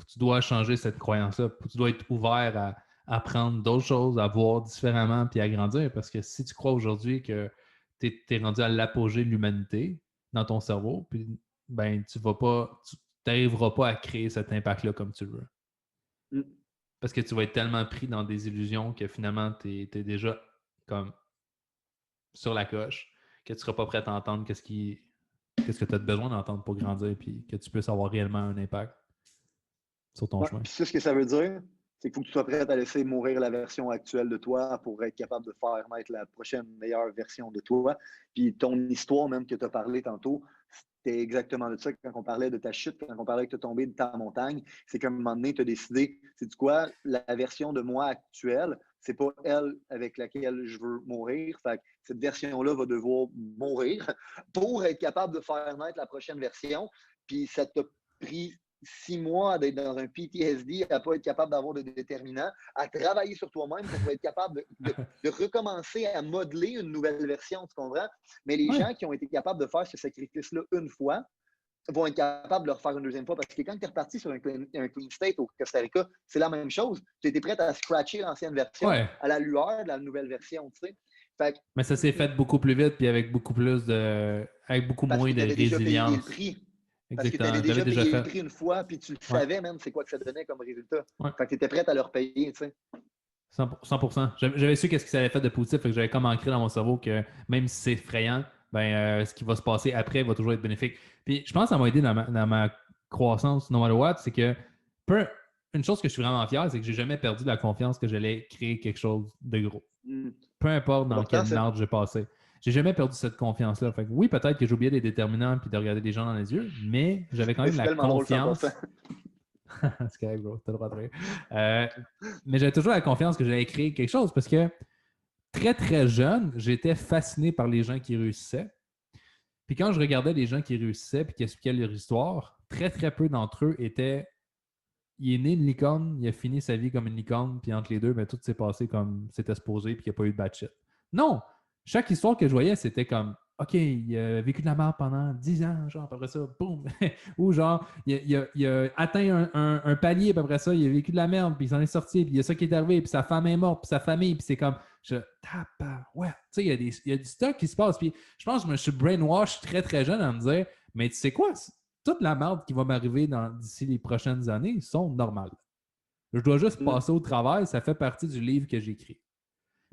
Tu dois changer cette croyance-là. Tu dois être ouvert à apprendre d'autres choses, à voir différemment, puis à grandir. Parce que si tu crois aujourd'hui que tu es rendu à l'apogée de l'humanité dans ton cerveau, puis ben tu n'arriveras pas à créer cet impact-là comme tu veux. Parce que tu vas être tellement pris dans des illusions que finalement, tu es déjà comme sur la coche, que tu ne seras pas prêt à entendre qu'est-ce que tu as besoin d'entendre pour grandir, puis que tu puisses avoir réellement un impact sur ton chemin. Puis c'est ce que ça veut dire, c'est qu'il faut que tu sois prêt à laisser mourir la version actuelle de toi pour être capable de faire naître la prochaine meilleure version de toi. Puis ton histoire même que tu as parlé tantôt, c'était exactement de ça quand on parlait de ta chute, quand on parlait que tu es tombé de ta montagne. C'est qu'à un moment donné, tu as décidé, c'est quoi, la version de moi actuelle, c'est pas elle avec laquelle je veux mourir. Fait que cette version-là va devoir mourir pour être capable de faire naître la prochaine version. Puis ça t'a pris 6 mois d'être dans un PTSD, à ne pas être capable d'avoir de déterminants, à travailler sur toi-même pour être capable de recommencer à modeler une nouvelle version, tu comprends? Mais les gens qui ont été capables de faire ce sacrifice-là une fois vont être capables de le refaire une deuxième fois. Parce que quand tu es reparti sur un clean state au Costa Rica, c'est la même chose. Tu étais prêt à scratcher l'ancienne version à la lueur de la nouvelle version, tu sais. Mais ça s'est fait beaucoup plus vite puis avec beaucoup plus avec beaucoup moins de résilience. Parce que tu avais déjà payé le prix une fois, puis tu le savais même c'est quoi que ça donnait comme résultat. Fait que tu étais prête à leur payer, tu sais. 100%. J'avais su qu'est-ce que ça avait fait de positif, fait que j'avais comme ancré dans mon cerveau que même si c'est effrayant, ce qui va se passer après va toujours être bénéfique. Puis je pense que ça m'a aidé dans ma croissance, no matter what, c'est que une chose que je suis vraiment fier, c'est que j'ai jamais perdu la confiance que j'allais créer quelque chose de gros. Mm. Peu importe dans Important, quelle ça. merde j'ai passé. J'ai jamais perdu cette confiance-là. Fait que oui, peut-être que j'oubliais des déterminants puis de regarder les gens dans les yeux, mais j'avais quand Mais même c'est la tellement drôle, confiance. 100%. C'est correct, bro. T'as le droit de rire. Mais j'avais toujours la confiance que j'allais créer quelque chose parce que très, très jeune, j'étais fasciné par les gens qui réussissaient. Puis quand je regardais les gens qui réussissaient et qui expliquaient leur histoire, très, très peu d'entre eux étaient. Il est né une licorne, il a fini sa vie comme une licorne, puis entre les deux, tout s'est passé comme c'était supposé, puis il n'y a pas eu de bad shit. Non! Chaque histoire que je voyais, c'était comme OK, il a vécu de la merde pendant 10 ans, genre, après ça, boum! Ou genre, il a atteint un palier, puis après ça, il a vécu de la merde, puis il s'en est sorti, puis il y a ça qui est arrivé, puis sa femme est morte, puis sa famille, puis c'est comme, ouais, tu sais, il y a du stock qui se passe, puis je pense que je me suis brainwash très, très jeune à me dire, mais tu sais quoi? Toute la merde qui va m'arriver d'ici les prochaines années sont normales. Je dois juste passer au travail, ça fait partie du livre que j'écris.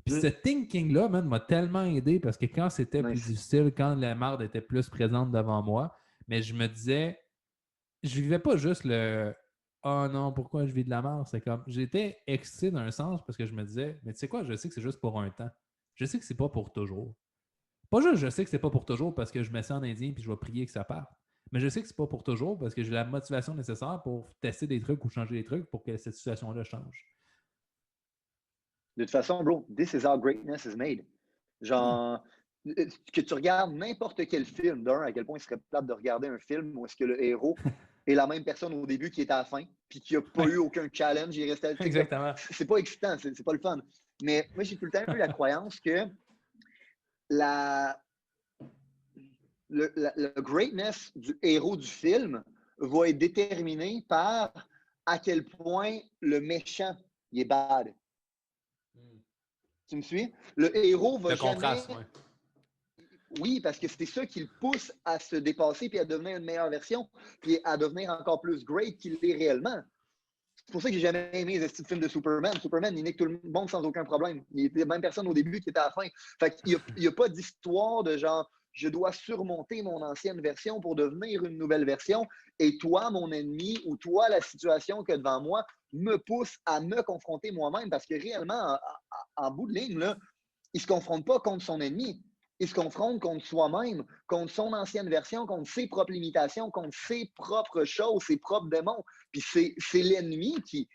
Puis ce thinking-là, man, m'a tellement aidé parce que quand c'était plus difficile, quand la merde était plus présente devant moi, mais je me disais, je vivais pas juste le oh non, pourquoi je vis de la merde? C'est comme, j'étais excité d'un sens parce que je me disais, mais tu sais quoi, je sais que c'est juste pour un temps. Je sais que c'est pas pour toujours. Pas juste, je sais que c'est pas pour toujours parce que je me sens en indien puis je vais prier que ça parte. Mais je sais que c'est pas pour toujours parce que j'ai la motivation nécessaire pour tester des trucs ou changer des trucs pour que cette situation-là change. De toute façon, bro, this is how greatness is made. Genre, que tu regardes n'importe quel film, à quel point il serait plate de regarder un film où est-ce que le héros est la même personne au début qui est à la fin, puis qui n'a pas eu aucun challenge, il est resté. Exactement. C'est pas excitant, c'est pas le fun. Mais moi, j'ai tout le temps eu la croyance que le greatness du héros du film va être déterminé par à quel point le méchant il est bad. Tu me suis? Le héros va jamais... contraste, ouais. Oui, parce que c'est ça qui le pousse à se dépasser puis à devenir une meilleure version puis à devenir encore plus great qu'il l'est réellement. C'est pour ça que j'ai jamais aimé les films de Superman. Superman, il nique tout le monde sans aucun problème. Il était la même personne au début qui était à la fin. Fait qu'il n'y a pas d'histoire de genre je dois surmonter mon ancienne version pour devenir une nouvelle version et toi, mon ennemi, ou toi, la situation que devant moi, me pousse à me confronter moi-même parce que réellement, en bout de ligne, là, il ne se confronte pas contre son ennemi. Il se confronte contre soi-même, contre son ancienne version, contre ses propres limitations, contre ses propres choses, ses propres démons. Puis c'est l'ennemi qui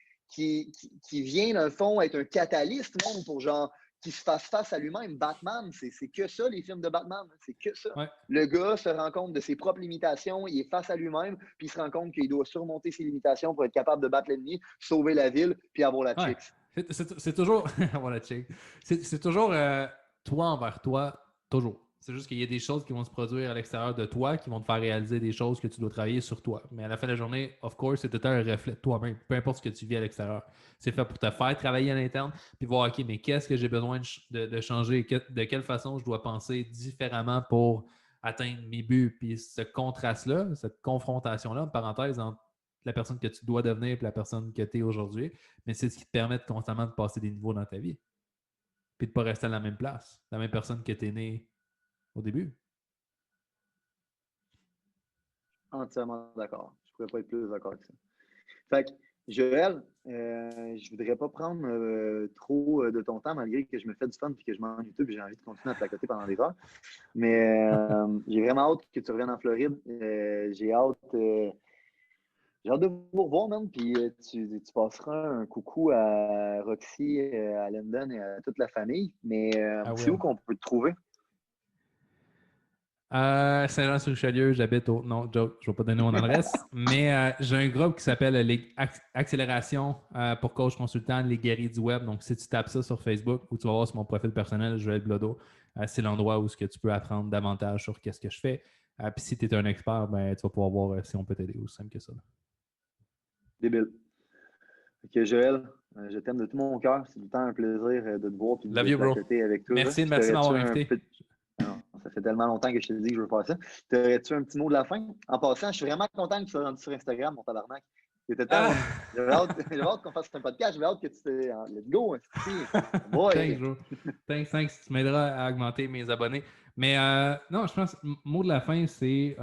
vient, dans le fond, être un catalyste, non, pour genre qui se fasse face à lui-même. Batman, c'est que ça, les films de Batman. C'est que ça. Ouais. Le gars se rend compte de ses propres limitations, il est face à lui-même, puis il se rend compte qu'il doit surmonter ses limitations pour être capable de battre l'ennemi, sauver la ville, puis avoir la Ouais. chicks. C'est toujours. Voilà, check. C'est toujours toi envers toi, toujours. C'est juste qu'il y a des choses qui vont se produire à l'extérieur de toi qui vont te faire réaliser des choses que tu dois travailler sur toi. Mais à la fin de la journée, of course, c'est tout un reflet de toi-même, peu importe ce que tu vis à l'extérieur. C'est fait pour te faire travailler à l'interne, puis voir, OK, mais qu'est-ce que j'ai besoin de changer, de quelle façon je dois penser différemment pour atteindre mes buts. Puis ce contraste-là, cette confrontation-là, en parenthèse, entre la personne que tu dois devenir et la personne que tu es aujourd'hui, mais c'est ce qui te permet de constamment de passer des niveaux dans ta vie. Puis de ne pas rester à la même place, la même personne que tu es né au début. Entièrement d'accord. Je ne pourrais pas être plus d'accord avec ça. Fait que, Joël, je ne voudrais pas prendre trop de ton temps, malgré que je me fais du fun et que je m'en YouTube et j'ai envie de continuer à placoter pendant des heures. Mais j'ai vraiment hâte que tu reviennes en Floride. J'ai hâte de vous revoir, man. Puis tu passeras un coucou à Roxy, à London et à toute la famille. Mais c'est où qu'on peut te trouver? Saint-Jean-sur-Richelieu, j'habite au... Non, joke, je ne vais pas donner mon adresse, mais j'ai un groupe qui s'appelle Accélération pour coach consultant, les guerriers du web. Donc, si tu tapes ça sur Facebook ou tu vas voir sur mon profil personnel, Joël Blodeau, c'est l'endroit où tu peux apprendre davantage sur qu'est-ce que je fais. Puis si tu es un expert, ben, tu vas pouvoir voir si on peut t'aider, aussi simple que ça. Débile. Ok, Joël, je t'aime de tout mon cœur. C'est tout le temps un plaisir de te voir et de placoter avec toi. Merci de m'avoir invité. Non, ça fait tellement longtemps que je te dis que je veux faire ça. T'aurais-tu un petit mot de la fin? En passant, je suis vraiment content que tu sois rendu sur Instagram, mon tabarnak. C'était temps. J'avais hâte qu'on fasse un podcast. J'avais hâte que tu te... Let's go. Thanks, bro. Thanks. Tu m'aideras à augmenter mes abonnés. Mais non, je pense le mot de la fin, c'est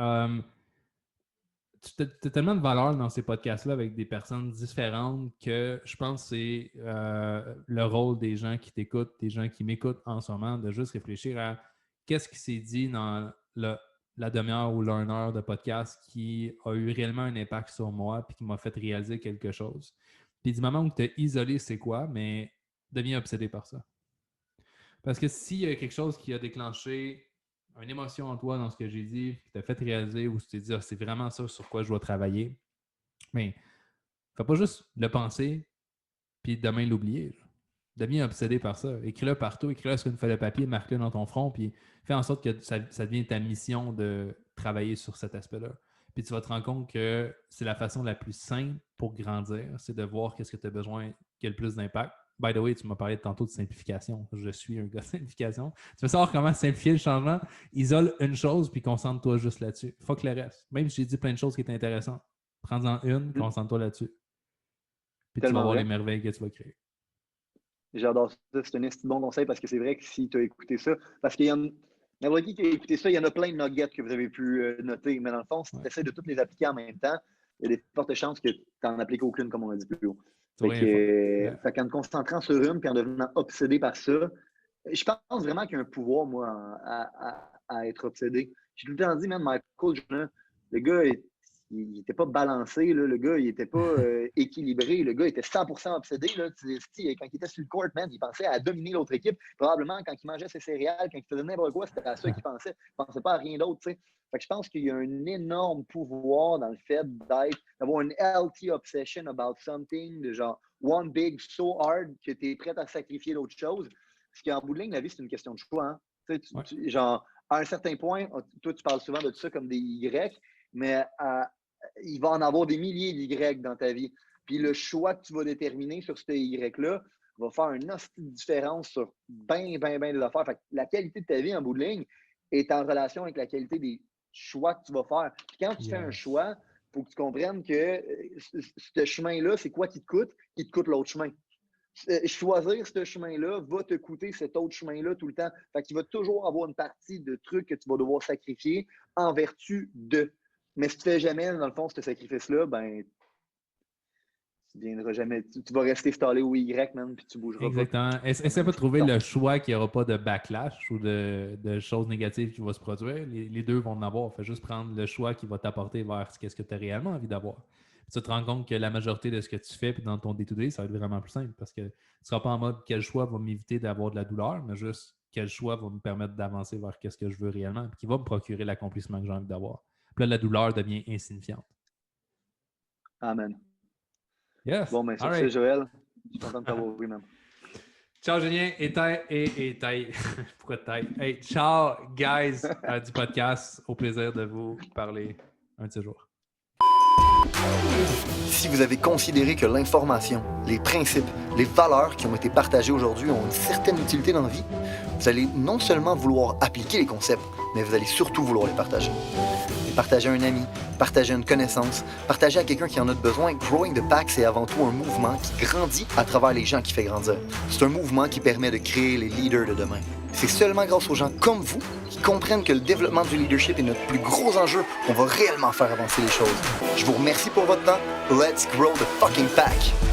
tu as tellement de valeur dans ces podcasts-là avec des personnes différentes que je pense que c'est le rôle des gens qui t'écoutent, des gens qui m'écoutent en ce moment, de juste réfléchir à qu'est-ce qui s'est dit dans la demi-heure ou l'une heure de podcast qui a eu réellement un impact sur moi puis qui m'a fait réaliser quelque chose. Puis du moment où tu as isolé c'est quoi, mais deviens obsédé par ça. Parce que s'il y a quelque chose qui a déclenché une émotion en toi dans ce que j'ai dit, qui t'a fait réaliser ou tu t'es dit c'est vraiment ça sur quoi je dois travailler, mais fais pas juste le penser puis demain l'oublier. Deviens obsédé par ça. Écris-le partout, écris-le sur une feuille de papier, marque-le dans ton front, puis fais en sorte que ça devienne ta mission de travailler sur cet aspect-là. Puis tu vas te rendre compte que c'est la façon la plus simple pour grandir, c'est de voir qu'est-ce que tu as besoin qui a le plus d'impact. By the way, tu m'as parlé tantôt de simplification. Je suis un gars de simplification. Tu veux savoir comment simplifier le changement? Isole une chose, puis concentre-toi juste là-dessus. Fuck le reste. Même si j'ai dit plein de choses qui étaient intéressantes, prends-en une, concentre-toi là-dessus. Puis tu vas voir les merveilles que tu vas créer. J'adore ça. C'est un bon conseil parce que c'est vrai que si tu as écouté ça, parce qu'il y a n'importe qui a écouté ça, il y en a plein de nuggets que vous avez pu noter. Mais dans le fond, si tu essaies de toutes les appliquer en même temps, il y a des fortes chances que tu n'en appliques aucune, comme on a dit plus haut. Fait qu'en te concentrant sur une puis en devenant obsédé par ça, je pense vraiment qu'il y a un pouvoir, moi, à être obsédé. J'ai tout le temps dit, même Michael Jordan, le gars, il n'était pas balancé, là, le gars, il n'était pas équilibré, le gars était 100% obsédé. Là, quand il était sur le court, man, il pensait à dominer l'autre équipe. Probablement, quand il mangeait ses céréales, quand il faisait n'importe quoi, c'était à ça qu'il pensait. Il ne pensait pas à rien d'autre. Fait que je pense qu'il y a un énorme pouvoir dans le fait d'avoir une healthy obsession about something, de genre one big so hard que tu es prêt à sacrifier l'autre chose. Parce qu'en bout de ligne, la vie, c'est une question de choix. Hein? Genre, à un certain point, toi, tu parles souvent de ça comme des Y, mais il va en avoir des milliers d'Y dans ta vie. Puis le choix que tu vas déterminer sur ces Y-là va faire une hostie de différence sur bien de l'affaire. Fait que la qualité de ta vie, en bout de ligne, est en relation avec la qualité des choix que tu vas faire. Puis quand tu fais un choix, il faut que tu comprennes que ce chemin-là, c'est quoi qui te coûte? Qui te coûte l'autre chemin. Choisir ce chemin-là va te coûter cet autre chemin-là tout le temps. Fait qu'il va toujours avoir une partie de trucs que tu vas devoir sacrifier en vertu de. Mais si tu ne fais jamais, dans le fond, ce sacrifice-là, ben, tu viendras jamais. Tu vas rester stallé au Y, man, puis tu bougeras. Exactement. Essaie pas de trouver le choix qui n'aura pas de backlash ou de choses négatives qui vont se produire. Les deux vont en avoir. Fais juste prendre le choix qui va t'apporter vers ce que tu as réellement envie d'avoir. Puis tu te rends compte que la majorité de ce que tu fais puis dans ton day-to-day, ça va être vraiment plus simple parce que tu ne seras pas en mode quel choix va m'éviter d'avoir de la douleur, mais juste quel choix va me permettre d'avancer vers ce que je veux réellement et qui va me procurer l'accomplissement que j'ai envie d'avoir. Puis là, la douleur devient insignifiante. Amen. Yes. Bon, mais sur ce, Joël, je suis content de t'avoir vu, man. Ciao, Julien. Et taille. Pourquoi taille? Hey, ciao, guys, du podcast. Au plaisir de vous parler un de ces jours. Si vous avez considéré que l'information, les principes, les valeurs qui ont été partagées aujourd'hui ont une certaine utilité dans la vie, vous allez non seulement vouloir appliquer les concepts, mais vous allez surtout vouloir les partager. Les partager à un ami, partager à une connaissance, partager à quelqu'un qui en a besoin. Growing the Pack, c'est avant tout un mouvement qui grandit à travers les gens qui fait grandir. C'est un mouvement qui permet de créer les leaders de demain. C'est seulement grâce aux gens comme vous qui comprennent que le développement du leadership est notre plus gros enjeu qu'on va réellement faire avancer les choses. Je vous remercie pour votre temps. Let's grow the fucking pack!